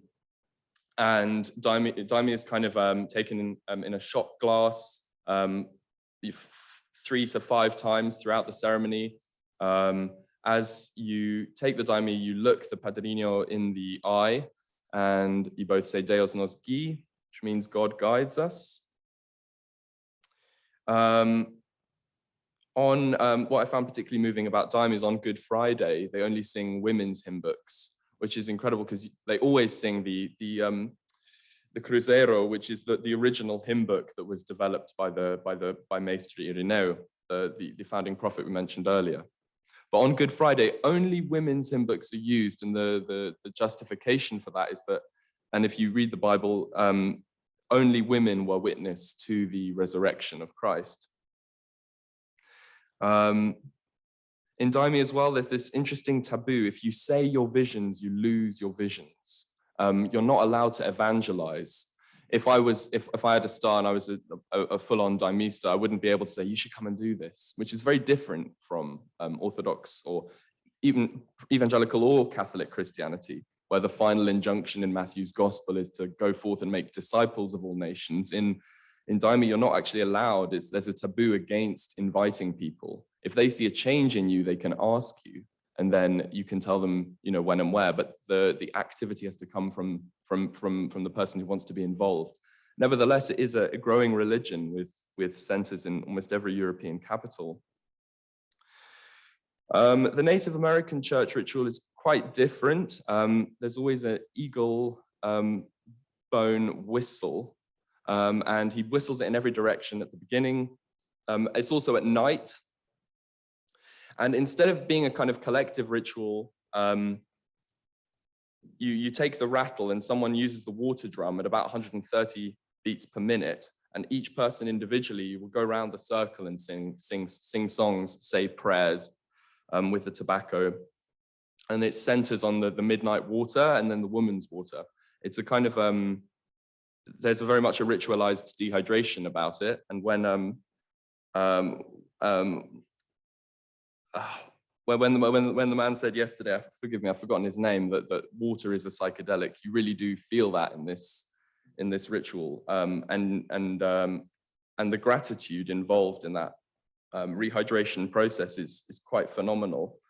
Daime is kind of taken in a shot glass 3 to 5 times throughout the ceremony. As you take the Daime, you look the padrino in the eye, and you both say Deus nos guíe, which means God guides us. What I found particularly moving about Daime is on Good Friday, they only sing women's hymn books, which is incredible because they always sing the Cruzeiro, which is the original hymn book that was developed by Maestro Irineu, the founding prophet we mentioned earlier. But on Good Friday, only women's hymn books are used, and the justification for that is that, and if you read the Bible, only women were witness to the resurrection of Christ. In Daime as well, there's this interesting taboo. If you say your visions, you lose your visions. You're not allowed to evangelize. If I had a star and I was a full-on Daimista, I wouldn't be able to say, you should come and do this, which is very different from Orthodox or even evangelical or Catholic Christianity, where the final injunction in Matthew's gospel is to go forth and make disciples of all nations. In Daime, you're not actually allowed. There's a taboo against inviting people. If they see a change in you, they can ask you, and then you can tell them, when and where. But the activity has to come from the person who wants to be involved. Nevertheless, it is a growing religion with centers in almost every European capital. The Native American church ritual is quite different. There's always an eagle bone whistle, and he whistles it in every direction at the beginning. It's also at night. And instead of being a kind of collective ritual, you take the rattle and someone uses the water drum at about 130 beats per minute, and each person individually will go around the circle and sing songs, say prayers with the tobacco. And it centers on the midnight water and then the woman's water. It's a kind of, there's very much a ritualized dehydration about it. And when the man said yesterday, forgive me, I've forgotten his name, that water is a psychedelic, you really do feel that in this ritual, and the gratitude involved in that rehydration process is quite phenomenal.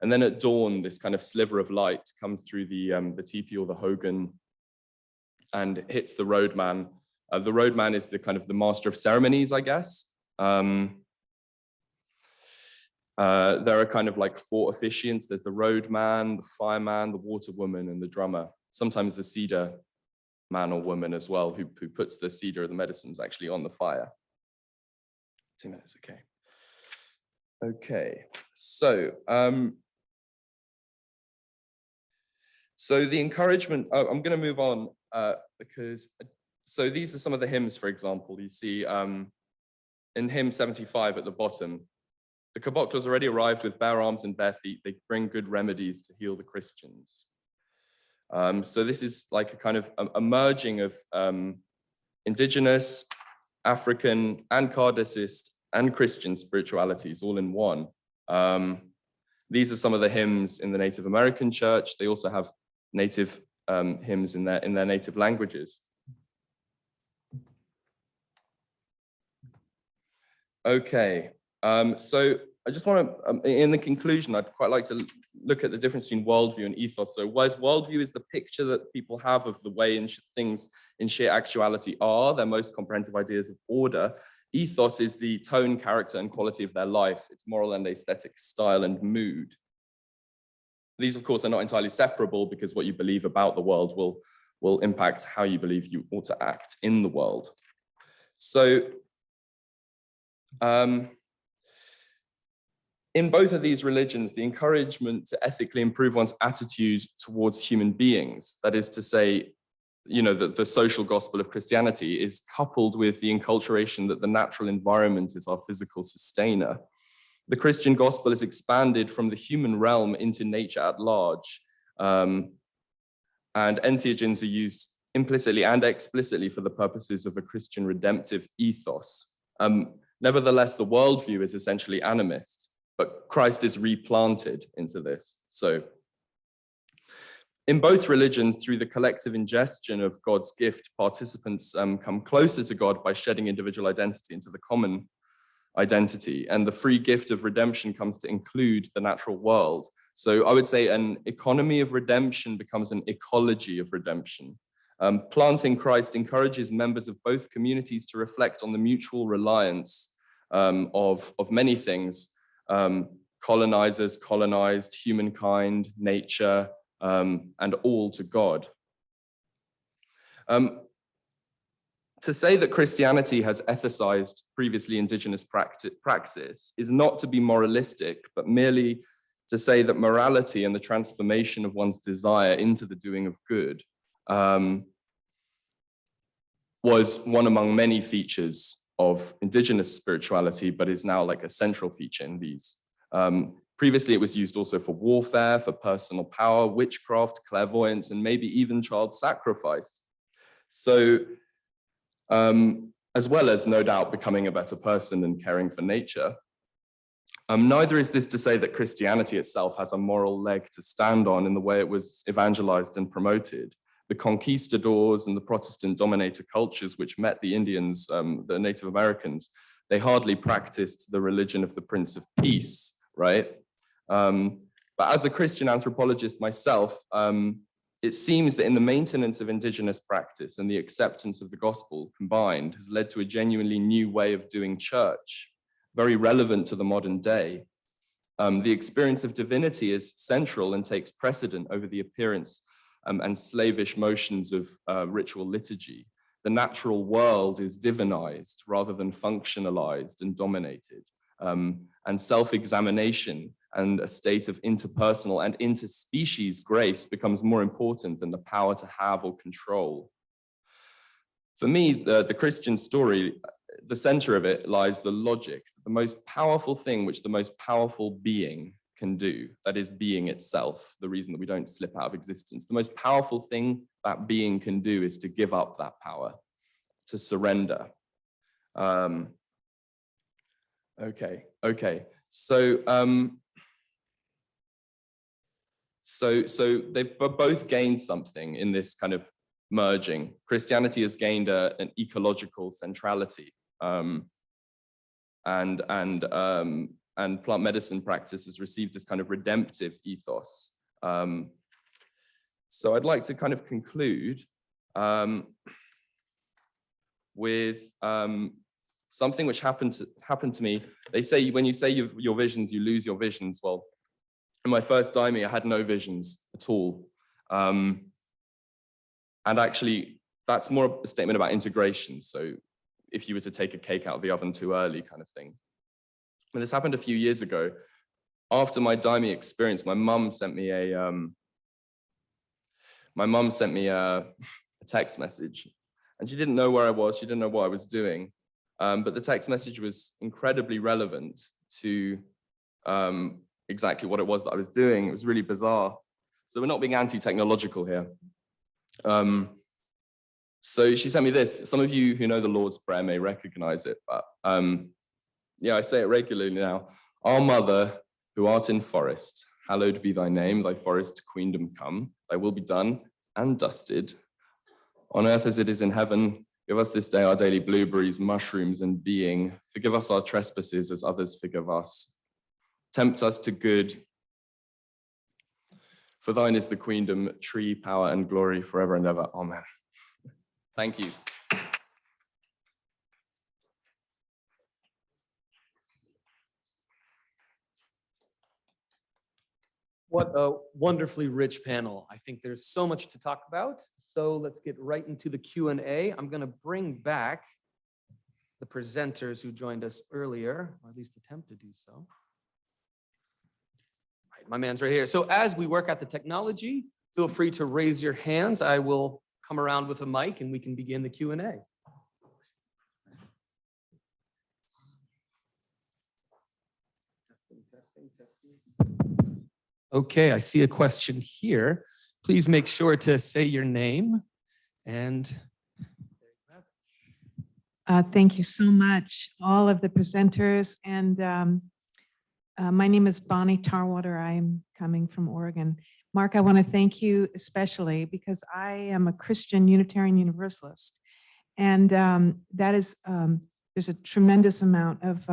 And then at dawn, this kind of sliver of light comes through the teepee or the hogan and hits the roadman. The roadman is the kind of the master of ceremonies, I guess. There are kind of like 4 officiants. There's the roadman, the fireman, the water woman, and the drummer. Sometimes the cedar man or woman as well, who puts the cedar or the medicines actually on the fire. 2 minutes, okay. Okay, so the encouragement, I'm going to move on because, so these are some of the hymns, for example, you see in hymn 75 at the bottom. The caboclos already arrived with bare arms and bare feet. They bring good remedies to heal the Christians. So this is like a kind of a merging of indigenous, African, and Kardecist and Christian spiritualities all in one. These are some of the hymns in the Native American church. They also have native hymns in their native languages. Okay, so I just want to, in the conclusion, I'd quite like to look at the difference between worldview and ethos. So whereas worldview is the picture that people have of the way in things in sheer actuality are, their most comprehensive ideas of order, ethos is the tone, character, and quality of their life, its moral and aesthetic style and mood. These, of course, are not entirely separable because what you believe about the world will impact how you believe you ought to act in the world. So, in both of these religions, the encouragement to ethically improve one's attitude towards human beings, that is to say, you know, the social gospel of Christianity is coupled with the enculturation that the natural environment is our physical sustainer. The Christian gospel is expanded from the human realm into nature at large. And entheogens are used implicitly and explicitly for the purposes of a Christian redemptive ethos. Nevertheless, the worldview is essentially animist, but Christ is replanted into this. So in both religions, through the collective ingestion of God's gift, participants come closer to God by shedding individual identity into the common identity. And the free gift of redemption comes to include the natural world. So I would say an economy of redemption becomes an ecology of redemption. Planting Christ encourages members of both communities to reflect on the mutual reliance of many things, colonizers, colonized, humankind, nature, and all to God. To say that Christianity has ethicized previously indigenous praxis is not to be moralistic, but merely to say that morality and the transformation of one's desire into the doing of good was one among many features of indigenous spirituality, but is now like a central feature in these. Previously, it was used also for warfare, for personal power, witchcraft, clairvoyance, and maybe even child sacrifice. So, as well as no doubt becoming a better person and caring for nature, neither is this to say that Christianity itself has a moral leg to stand on in the way it was evangelized and promoted. The conquistadors and the Protestant-dominated cultures which met the Indians, the Native Americans, they hardly practiced the religion of the Prince of Peace, right? But as a Christian anthropologist myself, it seems that in the maintenance of indigenous practice and the acceptance of the gospel combined has led to a genuinely new way of doing church, very relevant to the modern day. The experience of divinity is central and takes precedent over the appearance and slavish motions of ritual liturgy. The natural world is divinized rather than functionalized and dominated. And self-examination and a state of interpersonal and interspecies grace becomes more important than the power to have or control. For me, the Christian story, the center of it lies the logic, the most powerful thing which the most powerful being can do, that is being itself, the reason that we don't slip out of existence. The most powerful thing that being can do is to give up that power, to surrender. Okay. So they've both gained something in this kind of merging. Christianity has gained an ecological centrality, and plant medicine practice has received this kind of redemptive ethos. So I'd like to kind of conclude with something which happened to me. They say when you say your visions, you lose your visions. Well, in my first daime, I had no visions at all. And actually, that's more a statement about integration. So if you were to take a cake out of the oven too early kind of thing. And this happened a few years ago. After my daime experience, my mum sent me a text message. And she didn't know where I was. She didn't know what I was doing. But the text message was incredibly relevant to exactly what it was that I was doing. It was really bizarre. So we're not being anti-technological here. So she sent me this. Some of you who know the Lord's Prayer may recognize it, but yeah, I say it regularly now. Our Mother, who art in forest, hallowed be thy name, thy forest queendom come, thy will be done and dusted. On earth as it is in heaven, give us this day our daily blueberries, mushrooms, and being. Forgive us our trespasses as others forgive us. Tempt us to good. For thine is the queendom, tree, power, and glory forever and ever. Amen. Thank you. What a wonderfully rich panel. I think there's so much to talk about. So let's get right into the Q&A. I'm going to bring back the presenters who joined us earlier, or at least attempt to do so. Right, my man's right here. So as we work out the technology, feel free to raise your hands. I will come around with a mic and we can begin the Q&A. Testing. Okay, I see a question here. Please make sure to say your name and thank you so much, all of the presenters. And my name is Bonnie Tarwater. I'm coming from Oregon. Mark, I want to thank you especially because I am a Christian Unitarian Universalist. And that is, there's a tremendous amount of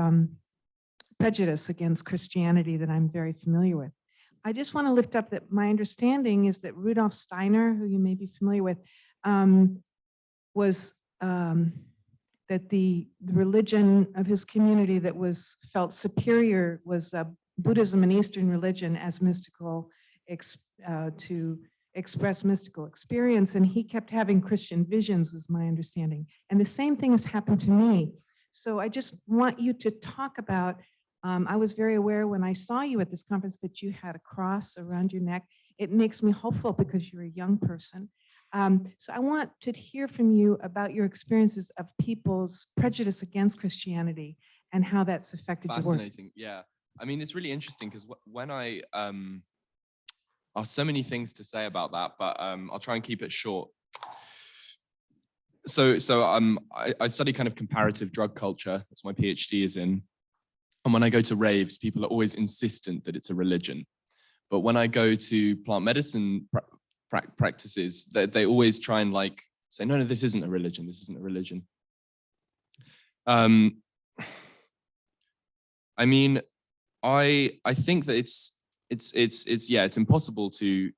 prejudice against Christianity that I'm very familiar with. I just want to lift up that my understanding is that Rudolf Steiner, who you may be familiar with, was that the religion of his community that was felt superior was Buddhism and Eastern religion as mystical, to express mystical experience. And he kept having Christian visions, is my understanding. And the same thing has happened to me. So I just want you to talk about, I was very aware when I saw you at this conference that you had a cross around your neck. It makes me hopeful because you're a young person. So I want to hear from you about your experiences of people's prejudice against Christianity and how that's affected your work. Fascinating, yeah. I mean, it's really interesting because when I, are so many things to say about that, but I'll try and keep it short. So I study kind of comparative drug culture. That's what my PhD is in. And when I go to raves, people are always insistent that it's a religion. But when I go to plant medicine practices, they always try and like say, no, this isn't a religion. This isn't a religion. I mean, I think that it's impossible to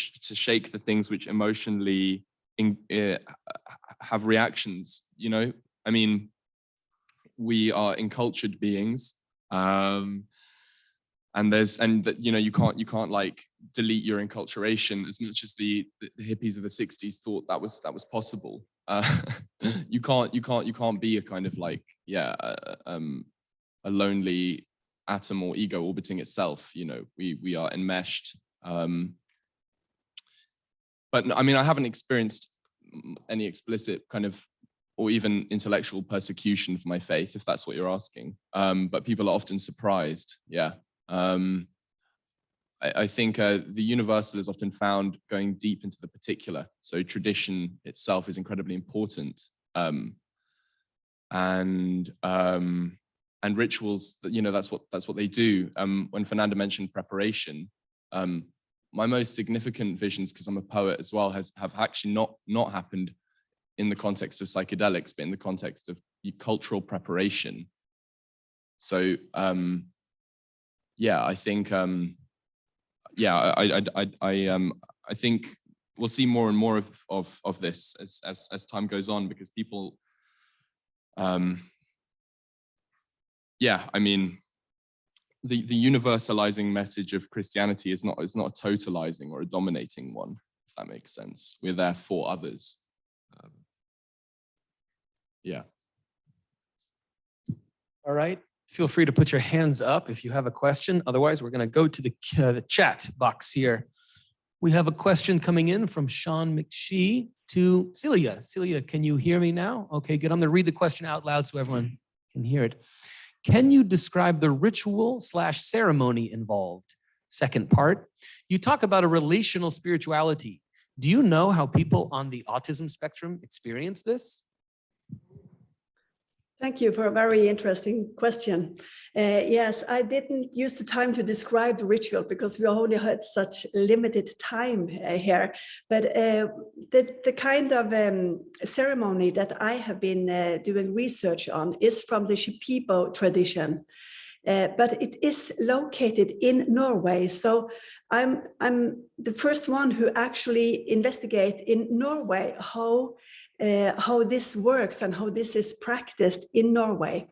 shake the things which emotionally have reactions. You know, I mean, we are encultured beings, and you know, you can't like delete your enculturation as much as the hippies of the 60s thought that was possible. You can't be a kind of like a lonely atom or ego orbiting itself. You know, we are enmeshed. But I mean, I haven't experienced any explicit kind of or even intellectual persecution for my faith, if that's what you're asking. But people are often surprised. Yeah. I think the universal is often found going deep into the particular. So tradition itself is incredibly important. And rituals, you know, that's what they do. When Fernanda mentioned preparation, my most significant visions, because I'm a poet as well, have actually not happened in the context of psychedelics, but in the context of cultural preparation. So yeah, I think I think we'll see more and more of this as time goes on, because people yeah, I mean, the universalizing message of Christianity is not a totalizing or a dominating one, if that makes sense. We're there for others. Yeah. all right. Feel free to put your hands up if you have a question. Otherwise, we're going to go to the chat box here. We have a question coming in from Sean McShee to Celia. Celia, can you hear me now? Okay, good. I'm going to read the question out loud so everyone can hear it. Can you describe the ritual/ceremony involved? Second part, you talk about a relational spirituality. Do you know how people on the autism spectrum experience this? Thank you for a very interesting question. Yes, I didn't use the time to describe the ritual because we only had such limited time here. But the kind of ceremony that I have been doing research on is from the Shipibo tradition. But it is located in Norway. So I'm the first one who actually investigate in Norway how this works and how this is practiced in Norway.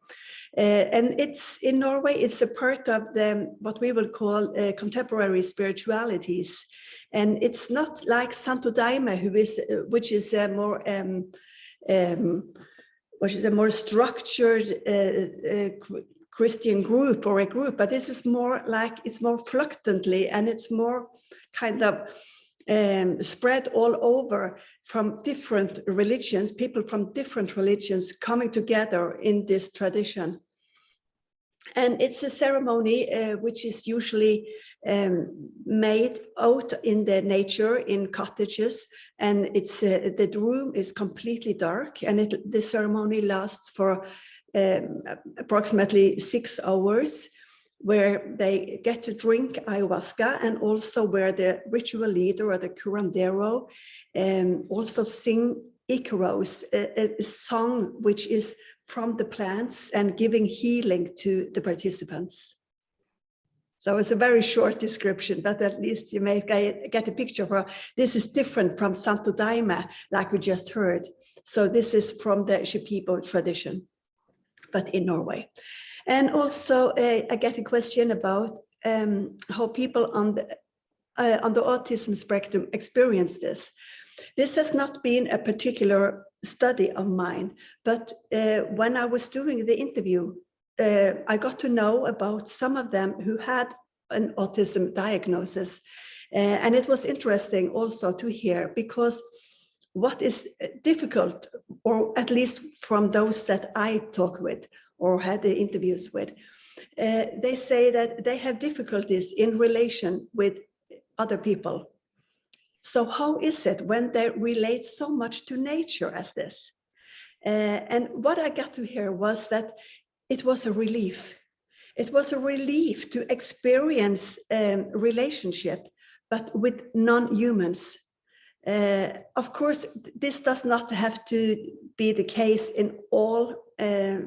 And it's in Norway, it's a part of the what we will call contemporary spiritualities. And it's not like Santo Daime, which is a more structured Christian group or a group, but this is more like it's more fluctuantly and it's more kind of spread all over from different religions, people from different religions coming together in this tradition. And it's a ceremony which is usually made out in the nature in cottages, and it's the room is completely dark, and the ceremony lasts for approximately 6 hours, where they get to drink ayahuasca, and also where the ritual leader or the curandero also sing Icaros, a song which is from the plants and giving healing to the participants. So it's a very short description, but at least you may get a picture for this is different from Santo Daime, like we just heard. So this is from the Shipibo tradition, but in Norway. And also I get a question about how people on the autism spectrum experience this. This has not been a particular study of mine, but when I was doing the interview, I got to know about some of them who had an autism diagnosis. And it was interesting also to hear, because what is difficult, or at least from those that I talk with or had the interviews with, they say that they have difficulties in relation with other people. So how is it when they relate so much to nature as this? And what I got to hear was that it was a relief. It was a relief to experience relationship, but with non-humans. Of course, this does not have to be the case in all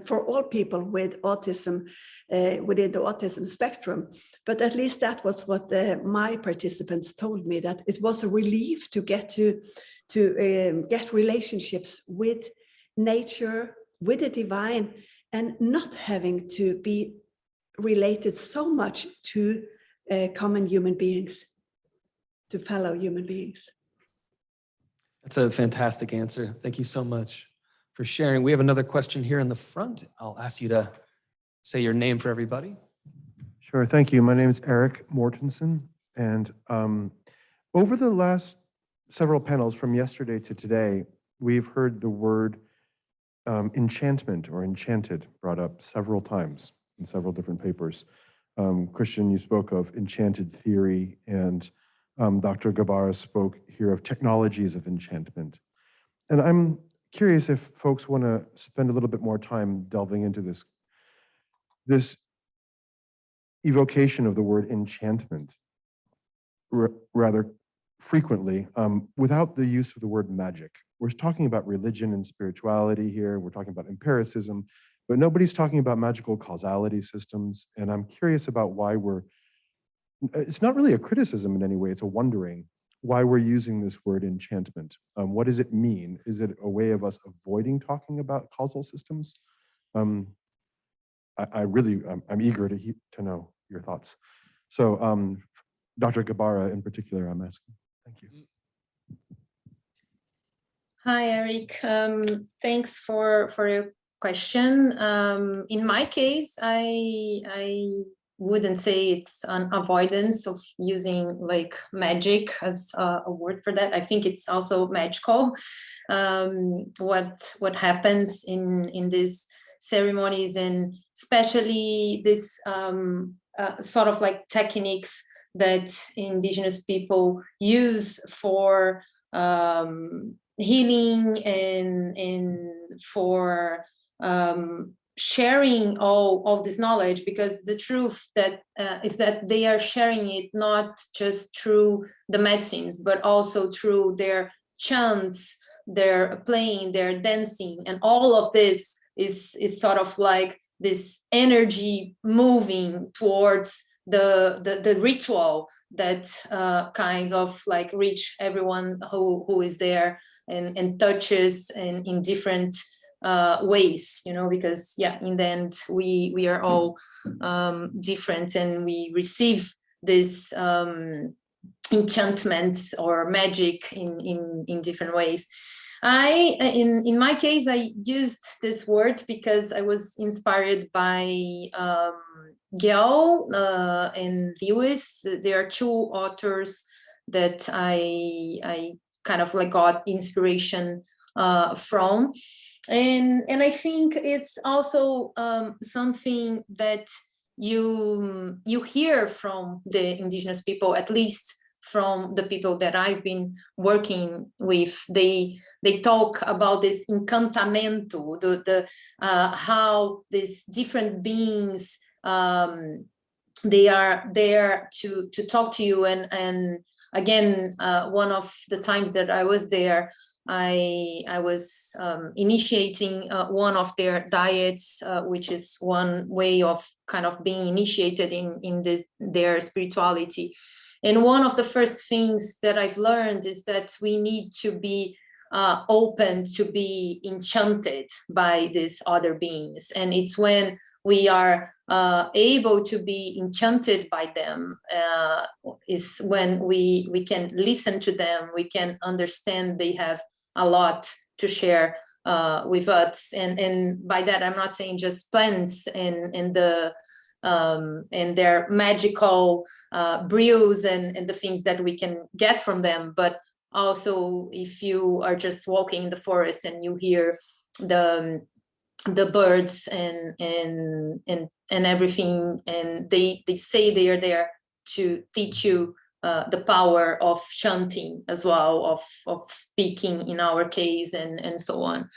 for all people with autism within the autism spectrum, but at least that was what my participants told me, that it was a relief to get get relationships with nature, with the divine, and not having to be related so much to common human beings, to fellow human beings. That's a fantastic answer. Thank you so much for sharing. We have another question here in the front. I'll ask you to say your name for everybody. Sure, thank you. My name is Eric Mortensen, and over the last several panels from yesterday to today, we've heard the word enchantment or enchanted brought up several times in several different papers. Christian, you spoke of enchanted theory, and Dr. Gabara spoke here of technologies of enchantment. And I'm curious if folks want to spend a little bit more time delving into this evocation of the word enchantment rather frequently without the use of the word magic. We're talking about religion and spirituality here. We're talking about empiricism, but nobody's talking about magical causality systems. And I'm curious about why it's not really a criticism in any way, it's a wondering why we're using this word enchantment. What does it mean? Is it a way of us avoiding talking about causal systems? I'm eager to know your thoughts. So Dr. Gabara in particular, I'm asking. Thank you. Hi, Eric. Thanks for your question. In my case, I wouldn't say it's an avoidance of using like magic as a word for that. I think it's also magical. What happens in this ceremonies, and especially this sort of like techniques that indigenous people use for healing and for sharing all this knowledge, because the truth that is that they are sharing it not just through the medicines, but also through their chants, their playing, their dancing, and all of this is sort of like this energy moving towards the ritual that kind of like reach everyone who is there and touches and in different ways, you know, because yeah, in the end we are all different, and we receive this enchantments or magic in different ways. In my case, I used this word because I was inspired by Gale and Lewis. There are two authors that I kind of like got inspiration from, and I think it's also something that you hear from the indigenous people, at least from the people that I've been working with. They talk about this encantamento, the how these different beings they are there to talk to you, and again, one of the times that I was there, I was initiating one of their diets, which is one way of kind of being initiated in their spirituality. And one of the first things that I've learned is that we need to be open to be enchanted by these other beings. And it's when we are able to be enchanted by them is when we can listen to them, we can understand they have a lot to share with us. And by that, I'm not saying just plants and their magical brews and the things that we can get from them, but also if you are just walking in the forest and you hear the birds and everything, and they say they are there to teach you the power of chanting as well, of speaking in our case, and so on.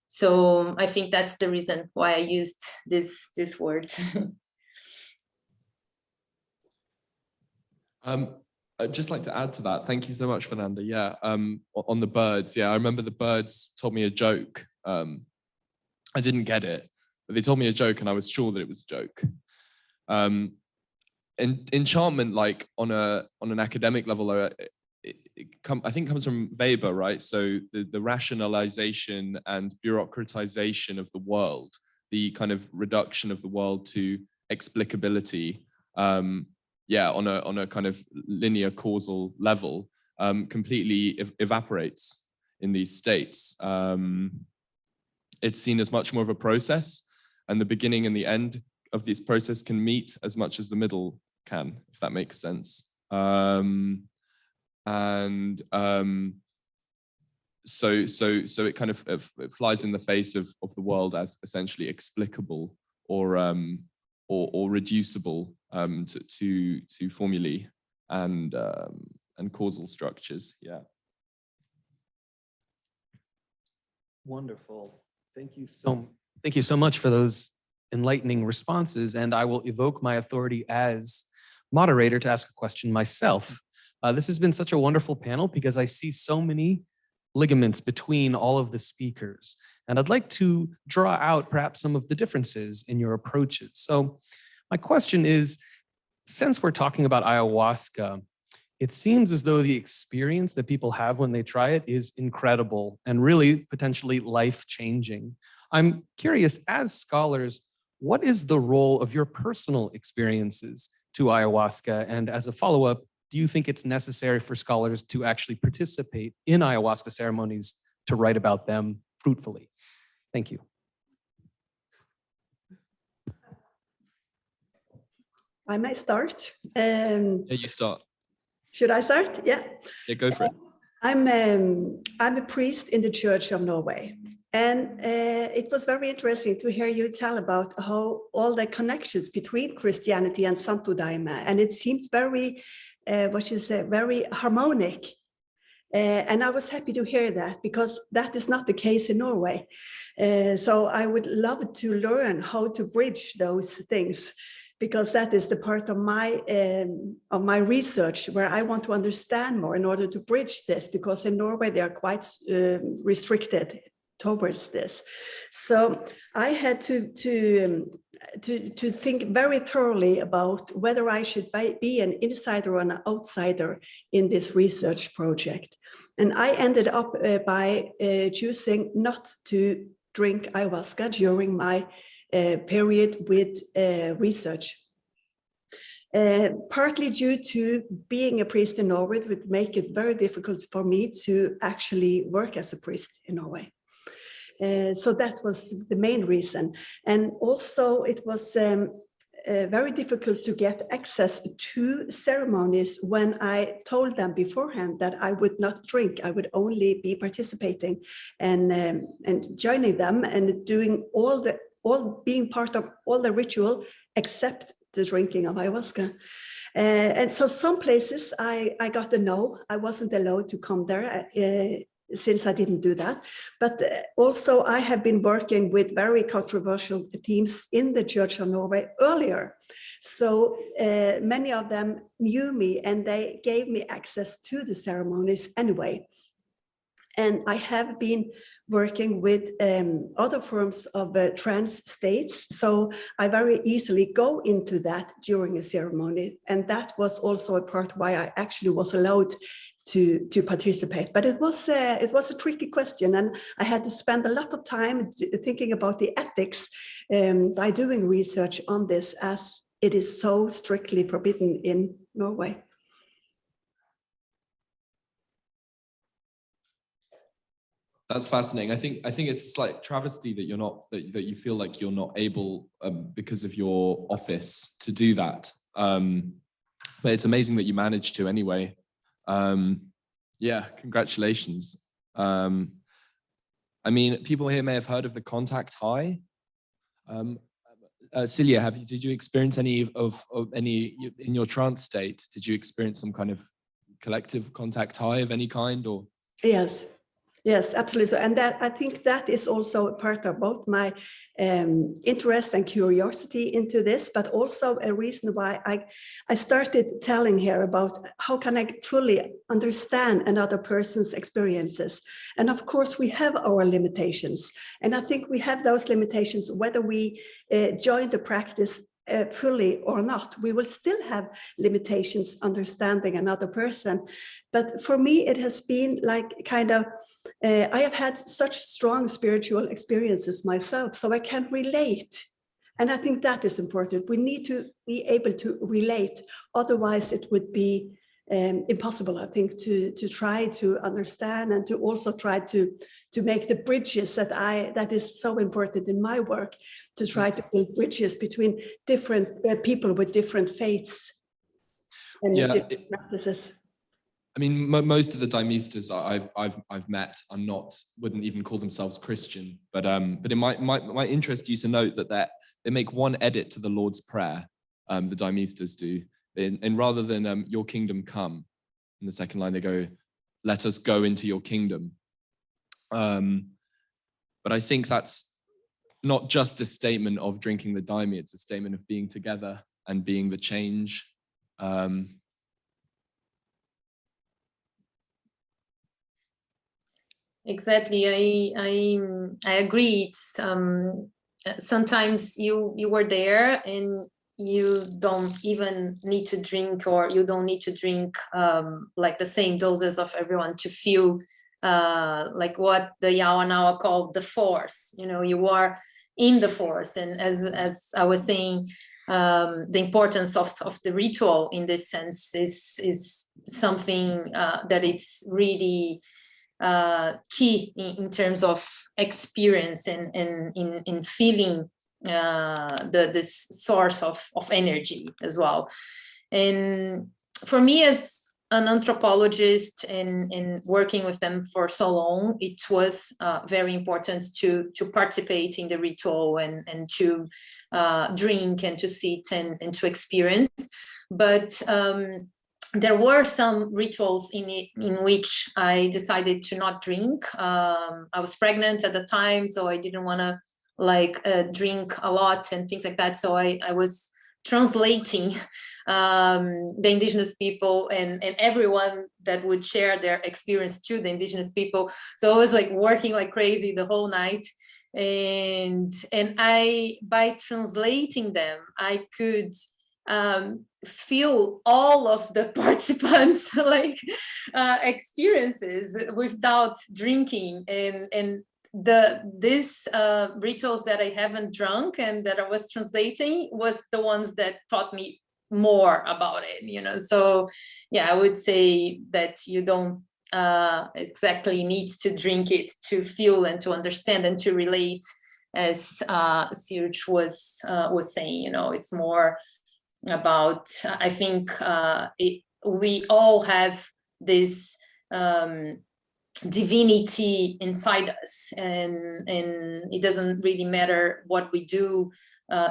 So I think that's the reason why I used this word. I'd just like to add to that. Thank you so much, Fernanda. Yeah, on the birds. Yeah, I remember the birds told me a joke. I didn't get it, but they told me a joke, and I was sure that it was a joke. And enchantment, like on an academic level, I think comes from Weber, right? So the rationalization and bureaucratization of the world, the kind of reduction of the world to explicability. Yeah, on a kind of linear causal level, completely evaporates in these states. It's seen as much more of a process, and the beginning and the end of this process can meet as much as the middle can, if that makes sense. So it kind of it flies in the face of the world as essentially explicable or reducible to formulae and causal structures. Yeah. Wonderful. Thank you so much for those enlightening responses. And I will evoke my authority as moderator to ask a question myself. This has been such a wonderful panel because I see so many ligaments between all of the speakers. And I'd like to draw out perhaps some of the differences in your approaches. So my question is, since we're talking about ayahuasca, it seems as though the experience that people have when they try it is incredible and really potentially life-changing. I'm curious, as scholars, what is the role of your personal experiences to ayahuasca? And as a follow-up, do you think it's necessary for scholars to actually participate in ayahuasca ceremonies to write about them fruitfully? Thank you. I might start. Yeah, you start. Should I start? Yeah. Yeah, go for it. I'm a priest in the Church of Norway. And it was very interesting to hear you tell about how all the connections between Christianity and Santo Daime, and it seemed very, very harmonic. And I was happy to hear that, because that is not the case in Norway. So I would love to learn how to bridge those things, because that is the part of my research where I want to understand more in order to bridge this, because in Norway they are quite restricted towards this. So I had to think very thoroughly about whether I should be an insider or an outsider in this research project. And I ended up by choosing not to drink ayahuasca during my period with research. Partly due to being a priest in Norway, it would make it very difficult for me to actually work as a priest in Norway. So that was the main reason. And also it was very difficult to get access to ceremonies when I told them beforehand that I would not drink. I would only be participating and joining them and doing being part of all the ritual except the drinking of ayahuasca. And so some places I got a no. I wasn't allowed to come there since I didn't do that. But also I have been working with very controversial themes in the Church of Norway earlier. So many of them knew me and they gave me access to the ceremonies anyway. And I have been working with other forms of trance states. So I very easily go into that during a ceremony. And that was also a part why I actually was allowed to participate. But it was a tricky question. And I had to spend a lot of time thinking about the ethics by doing research on this, as it is so strictly forbidden in Norway. That's fascinating. I think it's a slight travesty that you're not that you feel like you're not able because of your office to do that. But it's amazing that you managed to anyway. Yeah, congratulations. I mean, people here may have heard of the contact high. Celia, did you experience any of any in your trance state? Did you experience some kind of collective contact high of any kind, or? Yes, absolutely. And that, I think that is also a part of both my interest and curiosity into this, but also a reason why I started telling her about how can I fully understand another person's experiences. And of course, we have our limitations. And I think we have those limitations, whether we join the practice fully or not. We will still have limitations understanding another person. But for me, it has been like kind of, I have had such strong spiritual experiences myself, so I can relate. And I think that is important. We need to be able to relate. Otherwise, it would be impossible, I think, to try to understand and to also try to make the bridges that is so important in my work, to try to build bridges between different people with different faiths and different practices. I mean, most of the Daimistas I've met are wouldn't even call themselves Christian, but it might interest you to note that they make one edit to the Lord's Prayer, the Daimistas do, and rather than your kingdom come, in the second line they go, let us go into your kingdom. But I think that's not just a statement of drinking the daimi, it's a statement of being together and being the change. Exactly, I agree. It's sometimes you were there and you don't even need to drink, or you don't need to drink like the same doses of everyone to feel like what the Yawanawa called the force. You know, you are in the force, and as I was saying, the importance of the ritual in this sense is something that it's really key in terms of experience and in feeling this source of energy as well. And for me, as an anthropologist and working with them for so long, it was very important to participate in the ritual and to drink and to sit and to experience. But there were some rituals in which I decided to not drink. I was pregnant at the time, so I didn't want to like drink a lot and things like that. So I was translating the indigenous people and everyone that would share their experience to the indigenous people. So I was like working like crazy the whole night. And I, by translating them, I could feel all of the participants like experiences without drinking, and these rituals that I haven't drunk and that I was translating was the ones that taught me more about it, you know. So yeah, I would say that you don't exactly need to drink it to feel and to understand and to relate, as Sirch was saying, you know. It's more about, I think we all have this divinity inside us, and it doesn't really matter what we do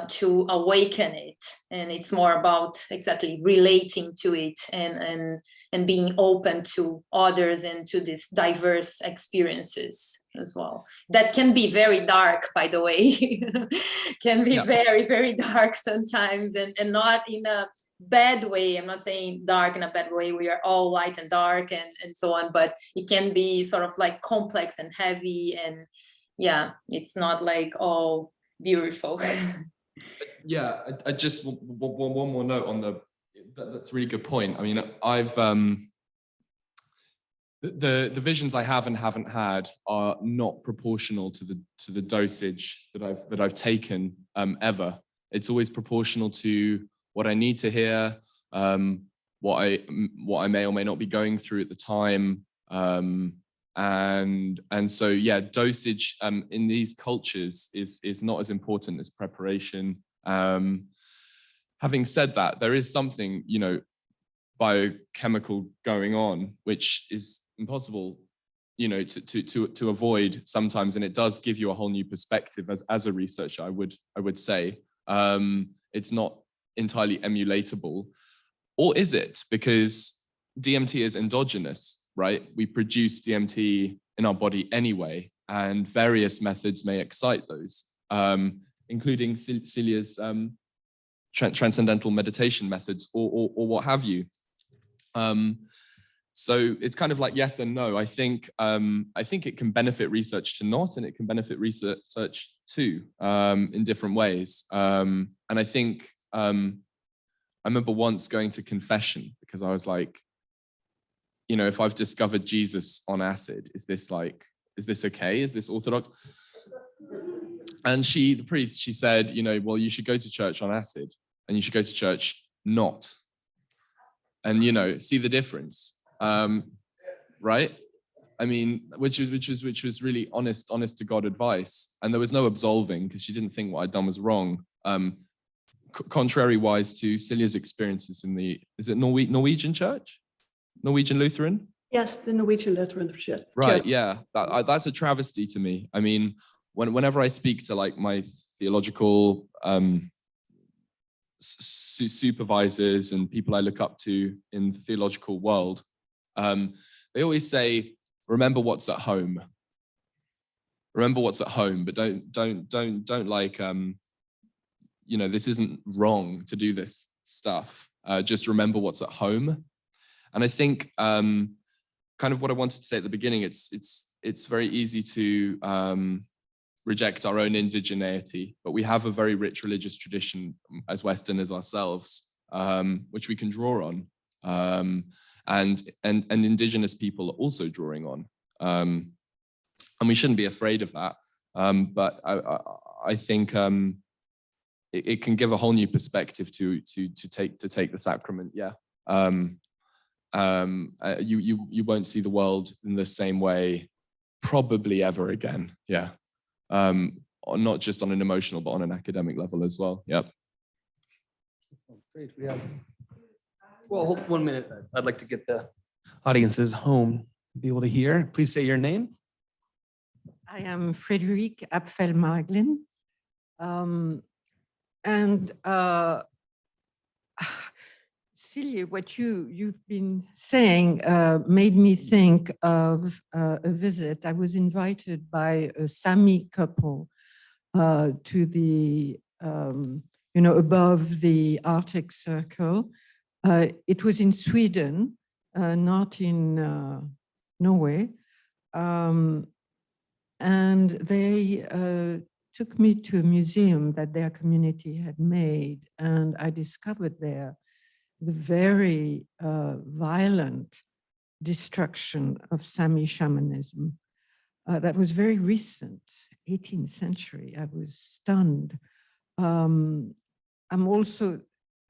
to awaken it, and it's more about exactly relating to it and being open to others and to these diverse experiences as well. That can be very dark, by the way. Can be very, very dark sometimes, and not in a bad way. I'm not saying dark in a bad way. We are all light and dark and so on, but it can be sort of like complex and heavy, and yeah, it's not like all beautiful. Yeah, I just one more note on that's a really good point. I mean, I've the visions I have and haven't had are not proportional to the dosage that I've taken ever. It's always proportional to what I need to hear, what I may or may not be going through at the time, and so yeah, dosage in these cultures is not as important as preparation. Having said that, there is something, you know, biochemical going on, which is impossible, you know, to avoid sometimes, and it does give you a whole new perspective as a researcher. I would say it's not entirely emulatable, or is it? Because DMT is endogenous, right? We produce DMT in our body anyway, and various methods may excite those, including Celia's transcendental meditation methods, or what have you. So it's kind of like yes and no. I think it can benefit research to not, and it can benefit research to, in different ways. And I think I remember once going to confession because I was like, you know, if I've discovered Jesus on acid, is this okay? Is this orthodox? And the priest, she said, you know, well, you should go to church on acid, and you should go to church not. And, you know, see the difference, right? I mean, which was really honest to God advice. And there was no absolving because she didn't think what I'd done was wrong. Contrary wise to Celia's experiences in is it Norwegian church? Norwegian Lutheran? Yes, the Norwegian Lutheran Church. Right, yeah, that's a travesty to me. I mean, whenever I speak to like my theological supervisors and people I look up to in the theological world, they always say, remember what's at home. Remember what's at home, but don't like, you know, this isn't wrong to do this stuff. Just remember what's at home. And I think kind of what I wanted to say at the beginning, it's very easy to reject our own indigeneity, but we have a very rich religious tradition as Westerners ourselves, which we can draw on, and indigenous people are also drawing on, and we shouldn't be afraid of that. But I think it can give a whole new perspective to take the sacrament. Yeah, you won't see the world in the same way probably ever again. Yeah. Not just on an emotional, but on an academic level as well. Yep. Great. We have Well, hold 1 minute. I'd like to get the audiences home, be able to hear. Please say your name. I am Frédéric Apfel-Marglin. And Celia, what you've been saying made me think of a visit. I was invited by a Sami couple to the, above the Arctic Circle. It was in Sweden, not in Norway. And they took me to a museum that their community had made. And I discovered there the very violent destruction of Sami shamanism. That was very recent, 18th century. I was stunned. I'm also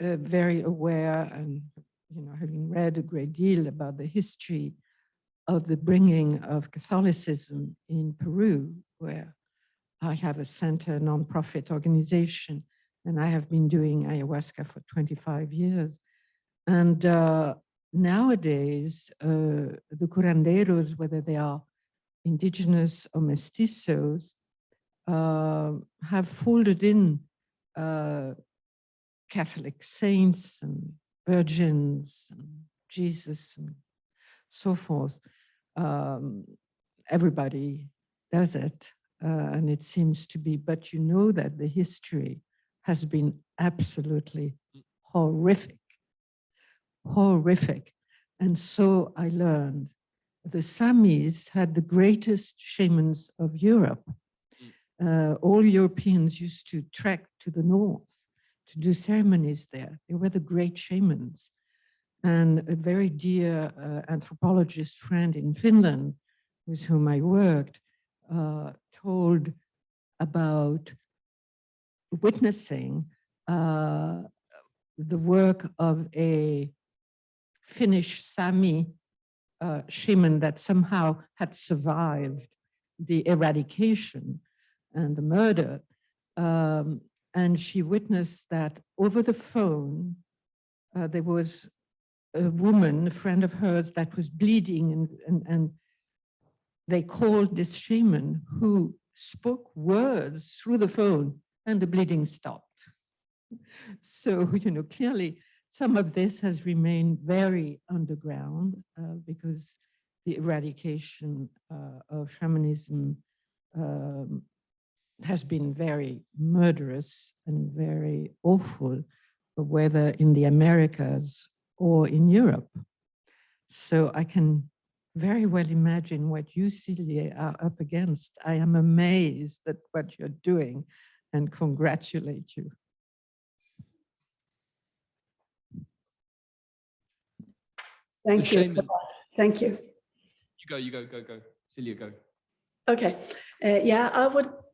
very aware, and having read a great deal about the history of the bringing of Catholicism in Peru, where I have a center, nonprofit organization, and I have been doing ayahuasca for 25 years. And nowadays, the curanderos, whether they are indigenous or mestizos, have folded in Catholic saints and virgins and Jesus and so forth. Everybody does it, and it seems to be, but you know that the history has been absolutely horrific. And so I learned the Samis had the greatest shamans of Europe. All Europeans used to trek to the north to do ceremonies there. They were the great shamans. And a very dear anthropologist friend in Finland with whom I worked told about witnessing the work of a Finnish Sami shaman that somehow had survived the eradication and the murder. And she witnessed that over the phone, there was a woman, a friend of hers, that was bleeding, and they called this shaman who spoke words through the phone, and the bleeding stopped. So, clearly some of this has remained very underground because the eradication of shamanism has been very murderous and very awful, whether in the Americas or in Europe. So I can very well imagine what you, Celia, are up against. I am amazed at what you're doing and congratulate you. Thank you. Thank you. You go. Celia, go. Okay. Yeah,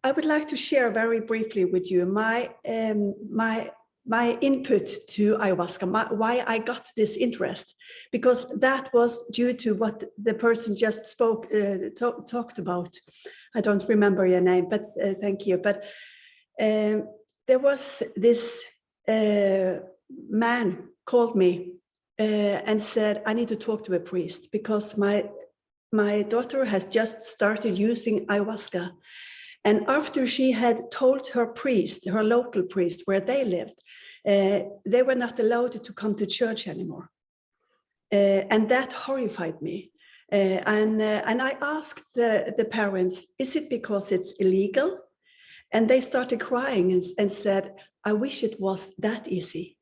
I would like to share very briefly with you my input to ayahuasca, why I got this interest, because that was due to what the person just talked about. I don't remember your name, but thank you. But there was this man called me and said, I need to talk to a priest because my daughter has just started using ayahuasca. And after she had told her priest, her local priest where they lived, they were not allowed to come to church anymore. And that horrified me. And I asked the parents, is it because it's illegal? And they started crying and said, I wish it was that easy.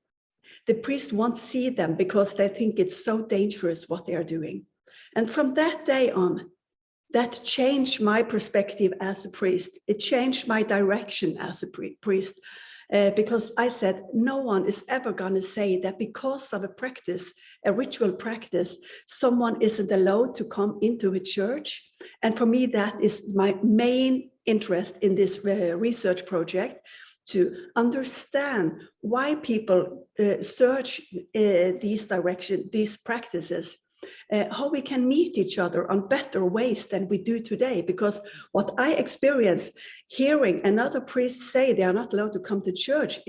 The priest won't see them because they think it's so dangerous what they are doing. And from that day on, that changed my perspective as a priest. It changed my direction as a priest because I said, no one is ever going to say that because of a practice, a ritual practice, someone isn't allowed to come into a church. And for me, that is my main interest in this research project, to understand why people search these practices, how we can meet each other on better ways than we do today. Because what I experience hearing another priest say they are not allowed to come to church,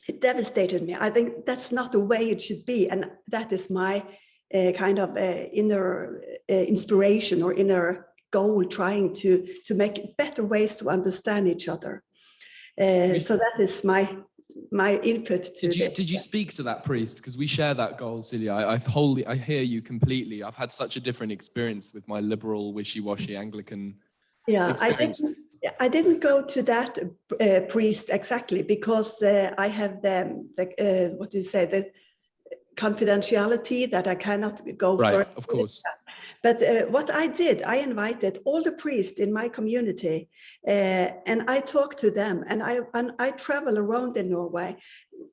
it devastated me. I think that's not the way it should be. And that is my kind of inner inspiration or inner goal, trying to make better ways to understand each other. So that is my input to this. Did you speak to that priest? Because we share that goal, Celia. I hear you completely. I've had such a different experience with my liberal, wishy-washy Anglican experience. I didn't go to that priest exactly, because I have the what do you say, the confidentiality that I cannot go right, further. Of course. But what I did, I invited all the priests in my community, and I talked to them, and I travel around in Norway,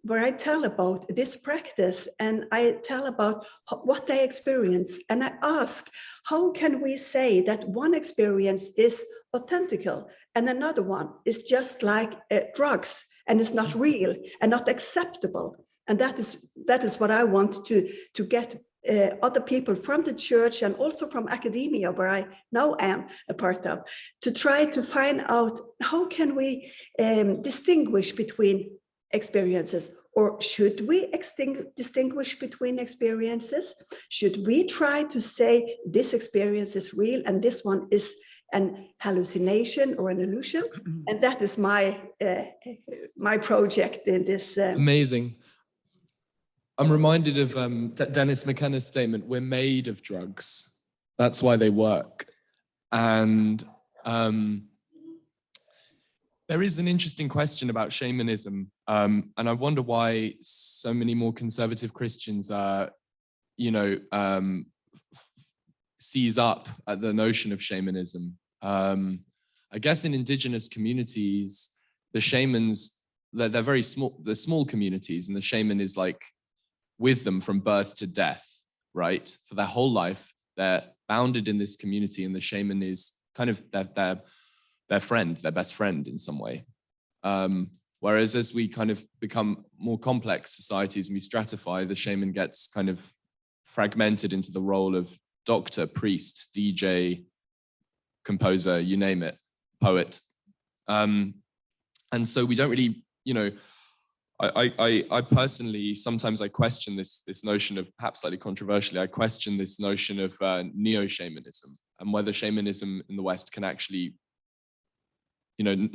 where I tell about this practice, and I tell about what they experience, and I ask, how can we say that one experience is authentical and another one is just like drugs and it's not real and not acceptable? And that is what I want to get other people from the church and also from academia, where I now am a part of, to try to find out how can we distinguish between experiences, or should we distinguish between experiences? Should we try to say this experience is real and this one is an hallucination or an illusion? And that is my project in this. Amazing. I'm reminded of Dennis McKenna's statement, we're made of drugs. That's why they work. And there is an interesting question about shamanism. And I wonder why so many more conservative Christians are, seize up at the notion of shamanism. I guess in indigenous communities, the shamans, they're very small, they're small communities, and the shaman is like with them from birth to death, right? For their whole life, they're bounded in this community, and the shaman is kind of their friend, their best friend in some way. Whereas as we kind of become more complex societies and we stratify, the shaman gets kind of fragmented into the role of doctor, priest, DJ, composer, you name it, poet. And so we don't really, I personally, sometimes I question this notion of, perhaps slightly controversially, I question this notion of neo-shamanism and whether shamanism in the West can actually,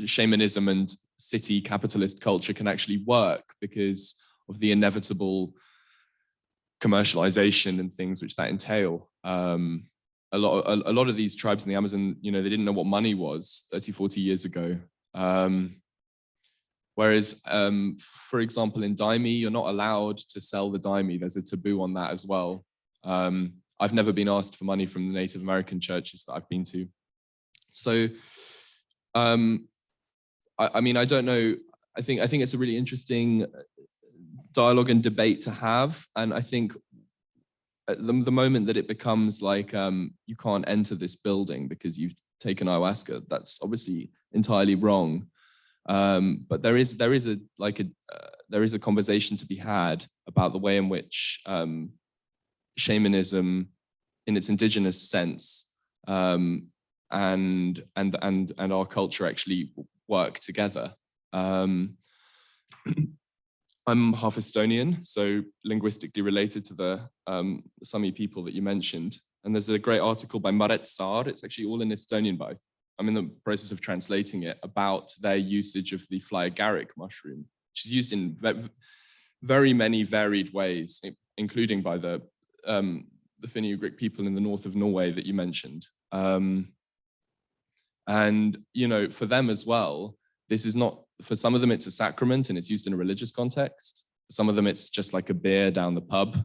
shamanism and city capitalist culture can actually work because of the inevitable commercialization and things which that entail. A lot of these tribes in the Amazon, they didn't know what money was 30, 40 years ago. Whereas, for example, in daime, you're not allowed to sell the daime. There's a taboo on that as well. I've never been asked for money from the Native American churches that I've been to. So, I don't know. I think it's a really interesting dialogue and debate to have. And I think at the moment that it becomes like you can't enter this building because you've taken ayahuasca, that's obviously entirely wrong. But there is a conversation to be had about the way in which shamanism, in its indigenous sense, and our culture actually work together. I'm half Estonian, so linguistically related to the Sami people that you mentioned. And there's a great article by Maret Saar. It's actually all in Estonian, but I'm in the process of translating it, about their usage of the fly agaric mushroom, which is used in very many varied ways, including by the Finno-Ugric people in the north of Norway that you mentioned. And, for them as well, this is not, for some of them, it's a sacrament and it's used in a religious context. For some of them, it's just like a beer down the pub.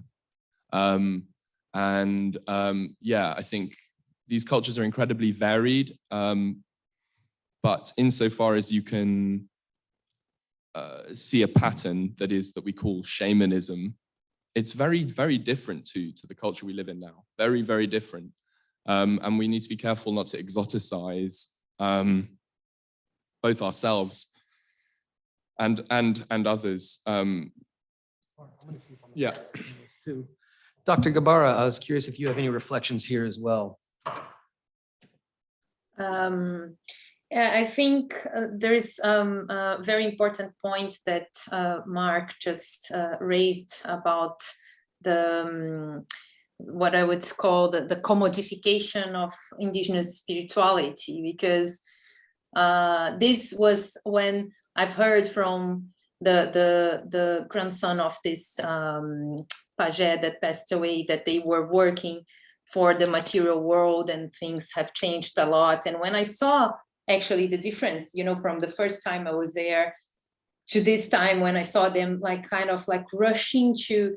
I think these cultures are incredibly varied, but insofar as you can see a pattern that we call shamanism, it's very, very different to the culture we live in now. Very, very different. And we need to be careful not to exoticize both ourselves and others. Yeah. Too. Dr. Gabara, I was curious if you have any reflections here as well. Yeah, I think there is a very important point that Mark just raised about the what I would call the commodification of indigenous spirituality, because this was when I've heard from the grandson of this Paget that passed away, that they were working for the material world and things have changed a lot. And when I saw actually the difference, you know, from the first time I was there to this time, when I saw them like kind of like rushing to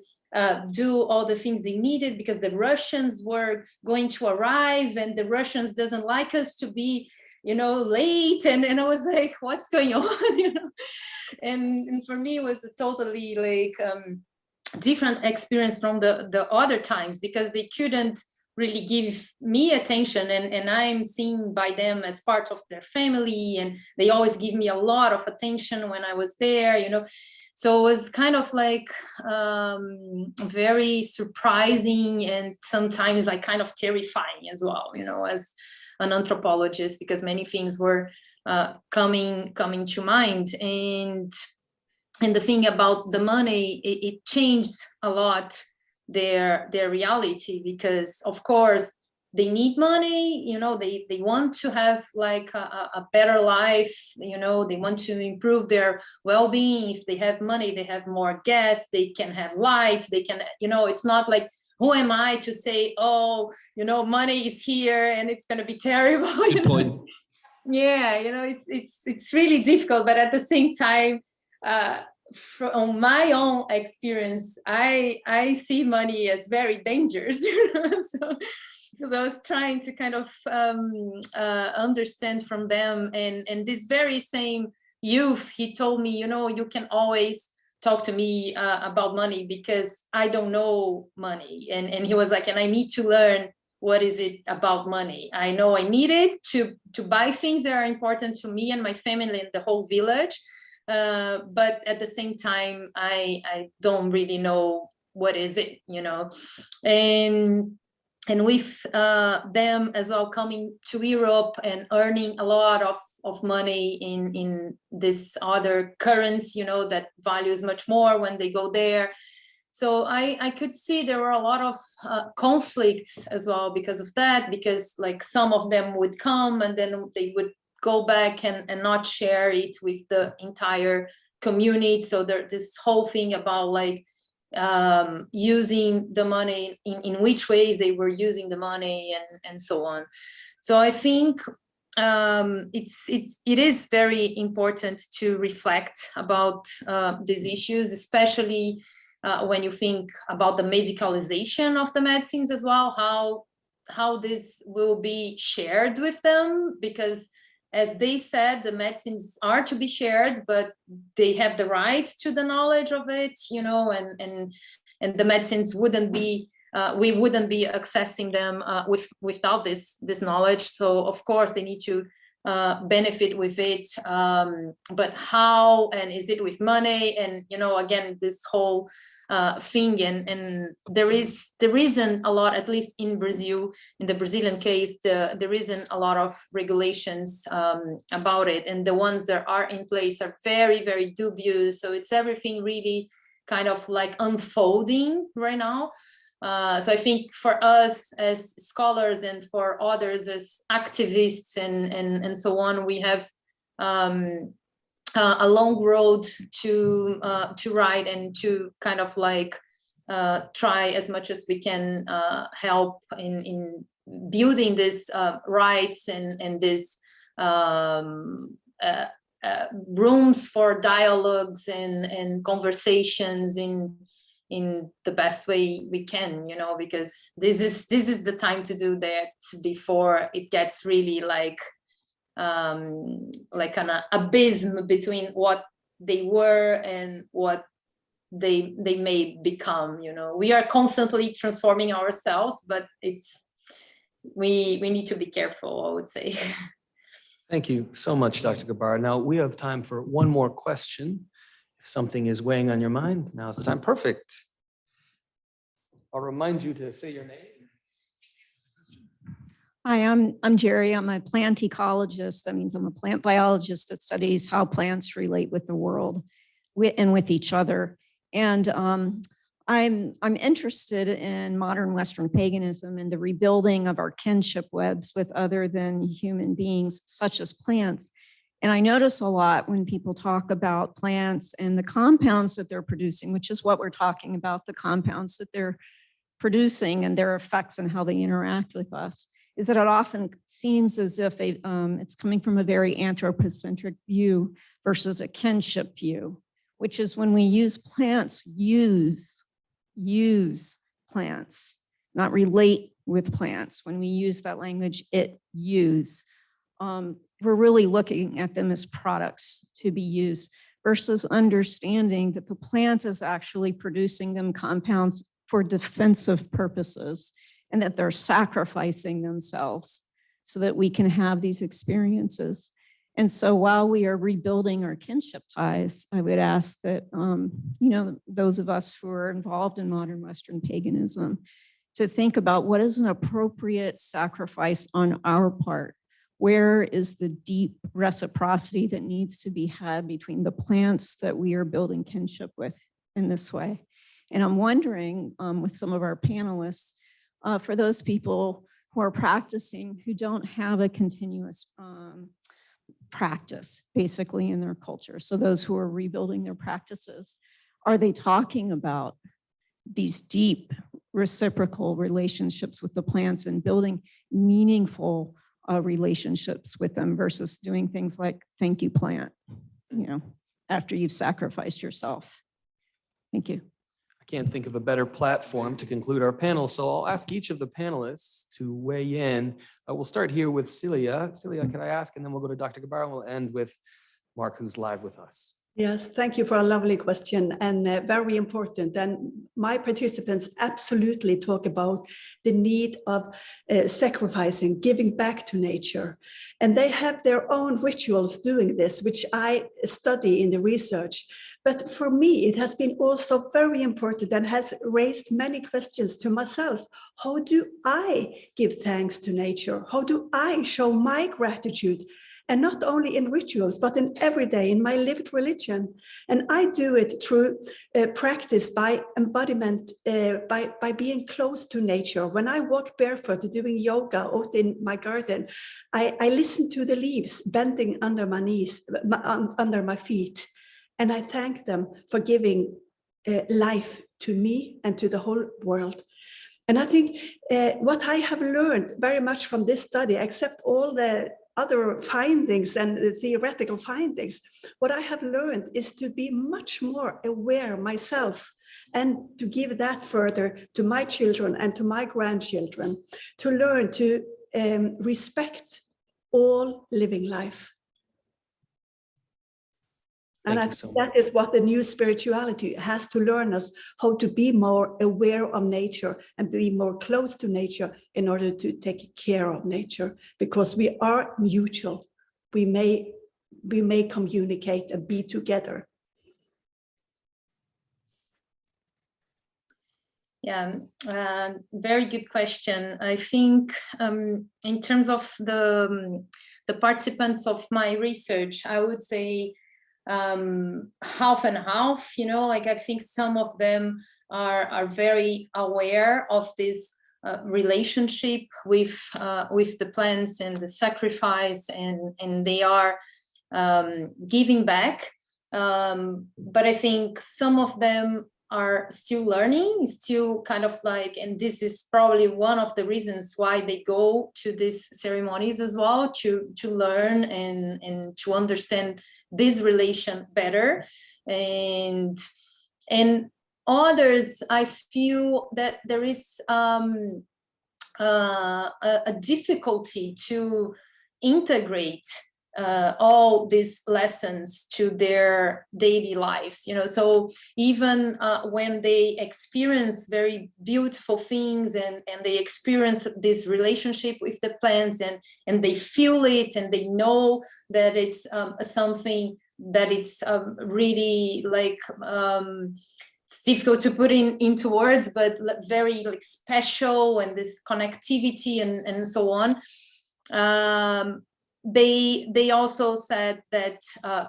do all the things they needed because the Russians were going to arrive and the Russians doesn't like us to be, you know, late. And I was like, what's going on? You know, and for me it was a totally like different experience from the other times, because they couldn't really give me attention, and I'm seen by them as part of their family, and they always give me a lot of attention when I was there, you know. So it was kind of like very surprising and sometimes like kind of terrifying as well, you know, as an anthropologist, because many things were coming to mind. And the thing about the money, it changed a lot their reality, because of course they need money, you know, they want to have like a better life, you know, they want to improve their well-being. If they have money, they have more gas, they can have light, they can, you know, it's not like, who am I to say, oh, you know, money is here and it's going to be terrible. Good point. Yeah, you know, it's really difficult, but at the same time, from my own experience, I see money as very dangerous, you know? So, because I was trying to kind of understand from them, and this very same youth, he told me, you know, you can always talk to me about money because I don't know money, and he was like, and I need to learn what is it about money. I know I need it to buy things that are important to me and my family and the whole village. But at the same time, I don't really know what is it, you know. And with them as well coming to Europe and earning a lot of money in this other currency, you know, that values much more when they go there. So I could see there were a lot of conflicts as well because of that, because like some of them would come and then they would go back and not share it with the entire community. So there's this whole thing about like using the money, in which ways they were using the money, and so on. So I think it is very important to reflect about these issues, especially when you think about the medicalization of the medicines as well, how this will be shared with them, because as they said, the medicines are to be shared, but they have the right to the knowledge of it, you know, and the medicines wouldn't be, we wouldn't be accessing them without this knowledge. So of course they need to benefit with it, but how, and is it with money? And, you know, again, this whole thing, and there isn't a lot, at least in Brazil, in the Brazilian case, there isn't a lot of regulations about it, and the ones that are in place are very, very dubious. So it's everything really kind of like unfolding right now. So I think for us as scholars and for others as activists and so on, we have a long road to ride, and to kind of like try as much as we can help in building these rights and this rooms for dialogues and conversations in the best way we can, you know, because this is the time to do that before it gets really like an abyss between what they were and what they may become, you know. We are constantly transforming ourselves, but we need to be careful, I would say. Thank you so much, Dr. Gabar. Now we have time for one more question. If something is weighing on your mind, now it's the time. Perfect. I'll remind you to say your name. Hi, I'm Jerry. I'm a plant ecologist. That means I'm a plant biologist that studies how plants relate with the world and with each other. And I'm interested in modern Western paganism and the rebuilding of our kinship webs with other than human beings, such as plants. And I notice a lot when people talk about plants and the compounds that they're producing, which is what we're talking about, the compounds that they're producing and their effects and how they interact with us, is that it often seems as if it's coming from a very anthropocentric view versus a kinship view, which is when we use plants, use plants, not relate with plants. When we use that language, use. We're really looking at them as products to be used versus understanding that the plant is actually producing them compounds for defensive purposes and that they're sacrificing themselves so that we can have these experiences. And so while we are rebuilding our kinship ties, I would ask that, those of us who are involved in modern Western paganism to think about what is an appropriate sacrifice on our part. Where is the deep reciprocity that needs to be had between the plants that we are building kinship with in this way? And I'm wondering with some of our panelists, for those people who are practicing who don't have a continuous practice basically in their culture. So those who are rebuilding their practices, are they talking about these deep reciprocal relationships with the plants and building meaningful relationships with them versus doing things like thank you plant, after you've sacrificed yourself? Thank you. I can't think of a better platform to conclude our panel, so I'll ask each of the panelists to weigh in. We'll start here with Celia. Celia, can I ask? And then we'll go to Dr. Gabar, and we'll end with Mark, who's live with us. Yes, thank you for a lovely question and very important. And my participants absolutely talk about the need of sacrificing, giving back to nature. And they have their own rituals doing this, which I study in the research. But for me, it has been also very important and has raised many questions to myself. How do I give thanks to nature? How do I show my gratitude? And not only in rituals, but in every day, in my lived religion. And I do it through practice by embodiment, by being close to nature. When I walk barefoot doing yoga out in my garden, I listen to the leaves bending under my knees, under my feet. And I thank them for giving life to me and to the whole world. And I think what I have learned very much from this study, except all the other findings and theoretical findings, what I have learned is to be much more aware myself and to give that further to my children and to my grandchildren, to learn to respect all living life. And I think that is what the new spirituality has to learn us, how to be more aware of nature and be more close to nature in order to take care of nature, because we are mutual. We may communicate and be together. Yeah, very good question. I think in terms of the participants of my research, I would say half and half, I think some of them are very aware of this relationship with the plants and the sacrifice, and they are giving back. But I think some of them are still learning, still kind of like, and this is probably one of the reasons why they go to these ceremonies as well, to learn and to understand this relation better. And others, I feel that there is a difficulty to integrate all these lessons to their daily lives, so even when they experience very beautiful things and they experience this relationship with the plants and they feel it and they know that it's something that it's really like difficult to put into words, but very like special, and this connectivity and so on. They also said that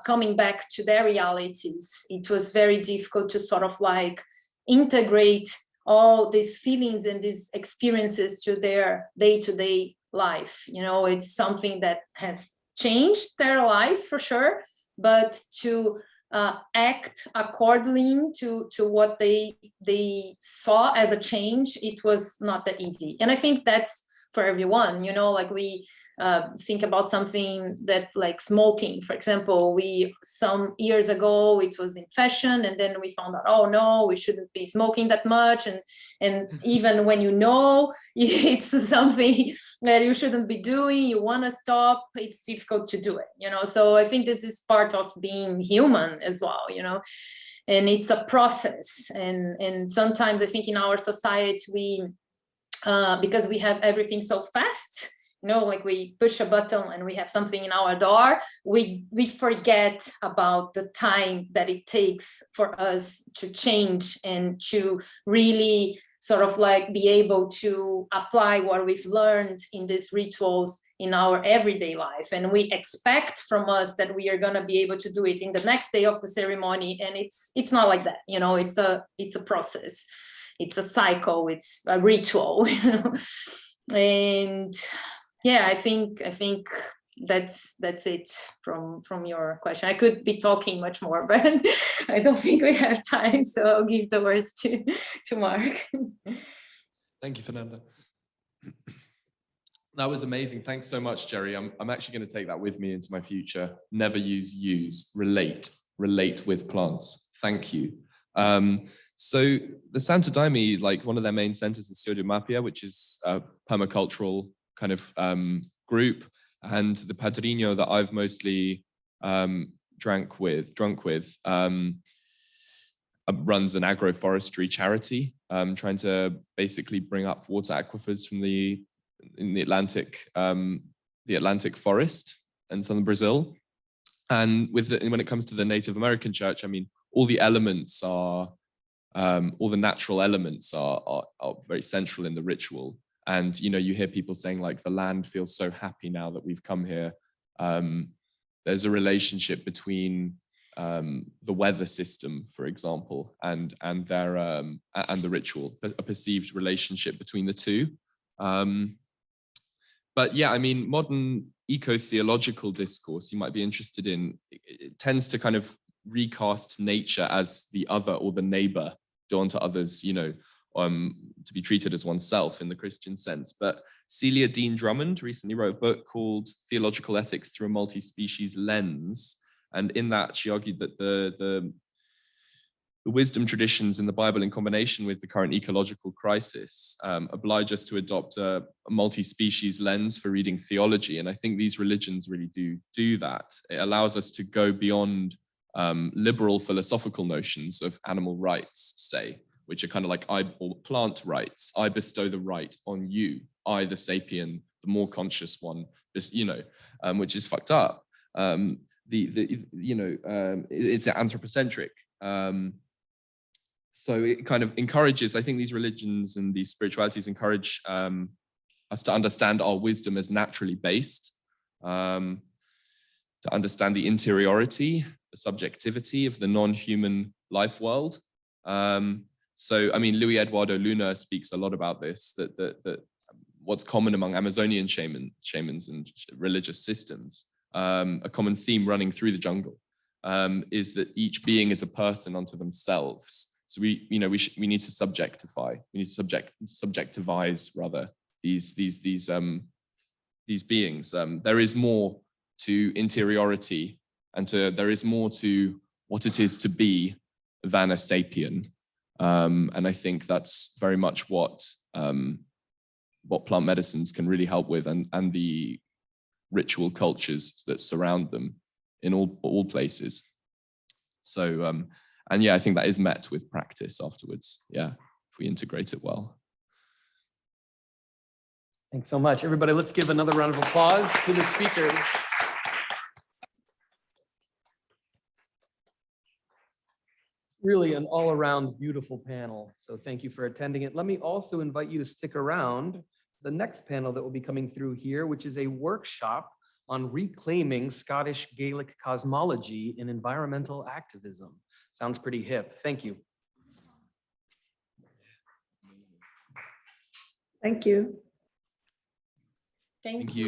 coming back to their realities, it was very difficult to sort of like integrate all these feelings and these experiences to their day-to-day life. You know, it's something that has changed their lives for sure, but to act accordingly to what they saw as a change, it was not that easy. And I think that's for everyone, you know, like we think about something that like smoking, for example, some years ago it was in fashion, and then we found out, oh no, we shouldn't be smoking that much, and even when you know it's something that you shouldn't be doing, you want to stop, it's difficult to do it, you know. So I think this is part of being human as well, you know, and it's a process. And sometimes I think in our society we because we have everything so fast, you know, like we push a button and we have something in our door, we forget about the time that it takes for us to change and to really sort of like be able to apply what we've learned in these rituals in our everyday life. And we expect from us that we are going to be able to do it in the next day of the ceremony, and it's not like that, you know. It's a process. It's a cycle, it's a ritual, you know? And yeah, I think that's it from your question. I could be talking much more, but I don't think we have time, so I'll give the words to Mark. Thank you, Fernanda. That was amazing. Thanks so much, Jerry. I'm actually going to take that with me into my future. Never use, relate with plants. Thank you. So the Santo Daime, like one of their main centers is Mapia, which is a permacultural kind of group. And the Padrino that I've mostly drunk with, runs an agroforestry charity, trying to basically bring up water aquifers from the Atlantic forest in southern Brazil. And when it comes to the Native American church, I mean, all the elements are, all the natural elements are very central in the ritual. And, you know, you hear people saying like, the land feels so happy now that we've come here. There's a relationship between the weather system, for example, and the ritual, a perceived relationship between the two. But yeah, I mean, modern eco-theological discourse you might be interested in, it tends to kind of recast nature as the other or the neighbor, do unto others, you know, to be treated as oneself in the Christian sense. But Celia Dean Drummond recently wrote a book called Theological Ethics Through a Multi-Species Lens. And in that, she argued that the wisdom traditions in the Bible, in combination with the current ecological crisis, oblige us to adopt a multi-species lens for reading theology. And I think these religions really do that. It allows us to go beyond liberal philosophical notions of animal rights, say, which are kind of like or plant rights. I bestow the right on you, I, the sapien, the more conscious one, you know, which is fucked up. It's anthropocentric. So it kind of encourages, I think these religions and these spiritualities encourage us to understand our wisdom as naturally based, to understand the interiority, the subjectivity of the non-human life world. So, I mean, Luis Eduardo Luna speaks a lot about this, that what's common among Amazonian shamans and religious systems, a common theme running through the jungle, is that each being is a person unto themselves. So we need to subjectify, we need to subjectivize rather these beings. There is more to interiority and there is more to what it is to be than a sapien. And I think that's very much what plant medicines can really help with, and the ritual cultures that surround them in all places. So, and yeah, I think that is met with practice afterwards. Yeah, if we integrate it well. Thanks so much, everybody. Let's give another round of applause to the speakers. Really an all-around beautiful panel. So thank you for attending it. Let me also invite you to stick around for the next panel that will be coming through here, which is a workshop on reclaiming Scottish Gaelic cosmology in environmental activism. Sounds pretty hip. Thank you. Thank you. Thank Thank you.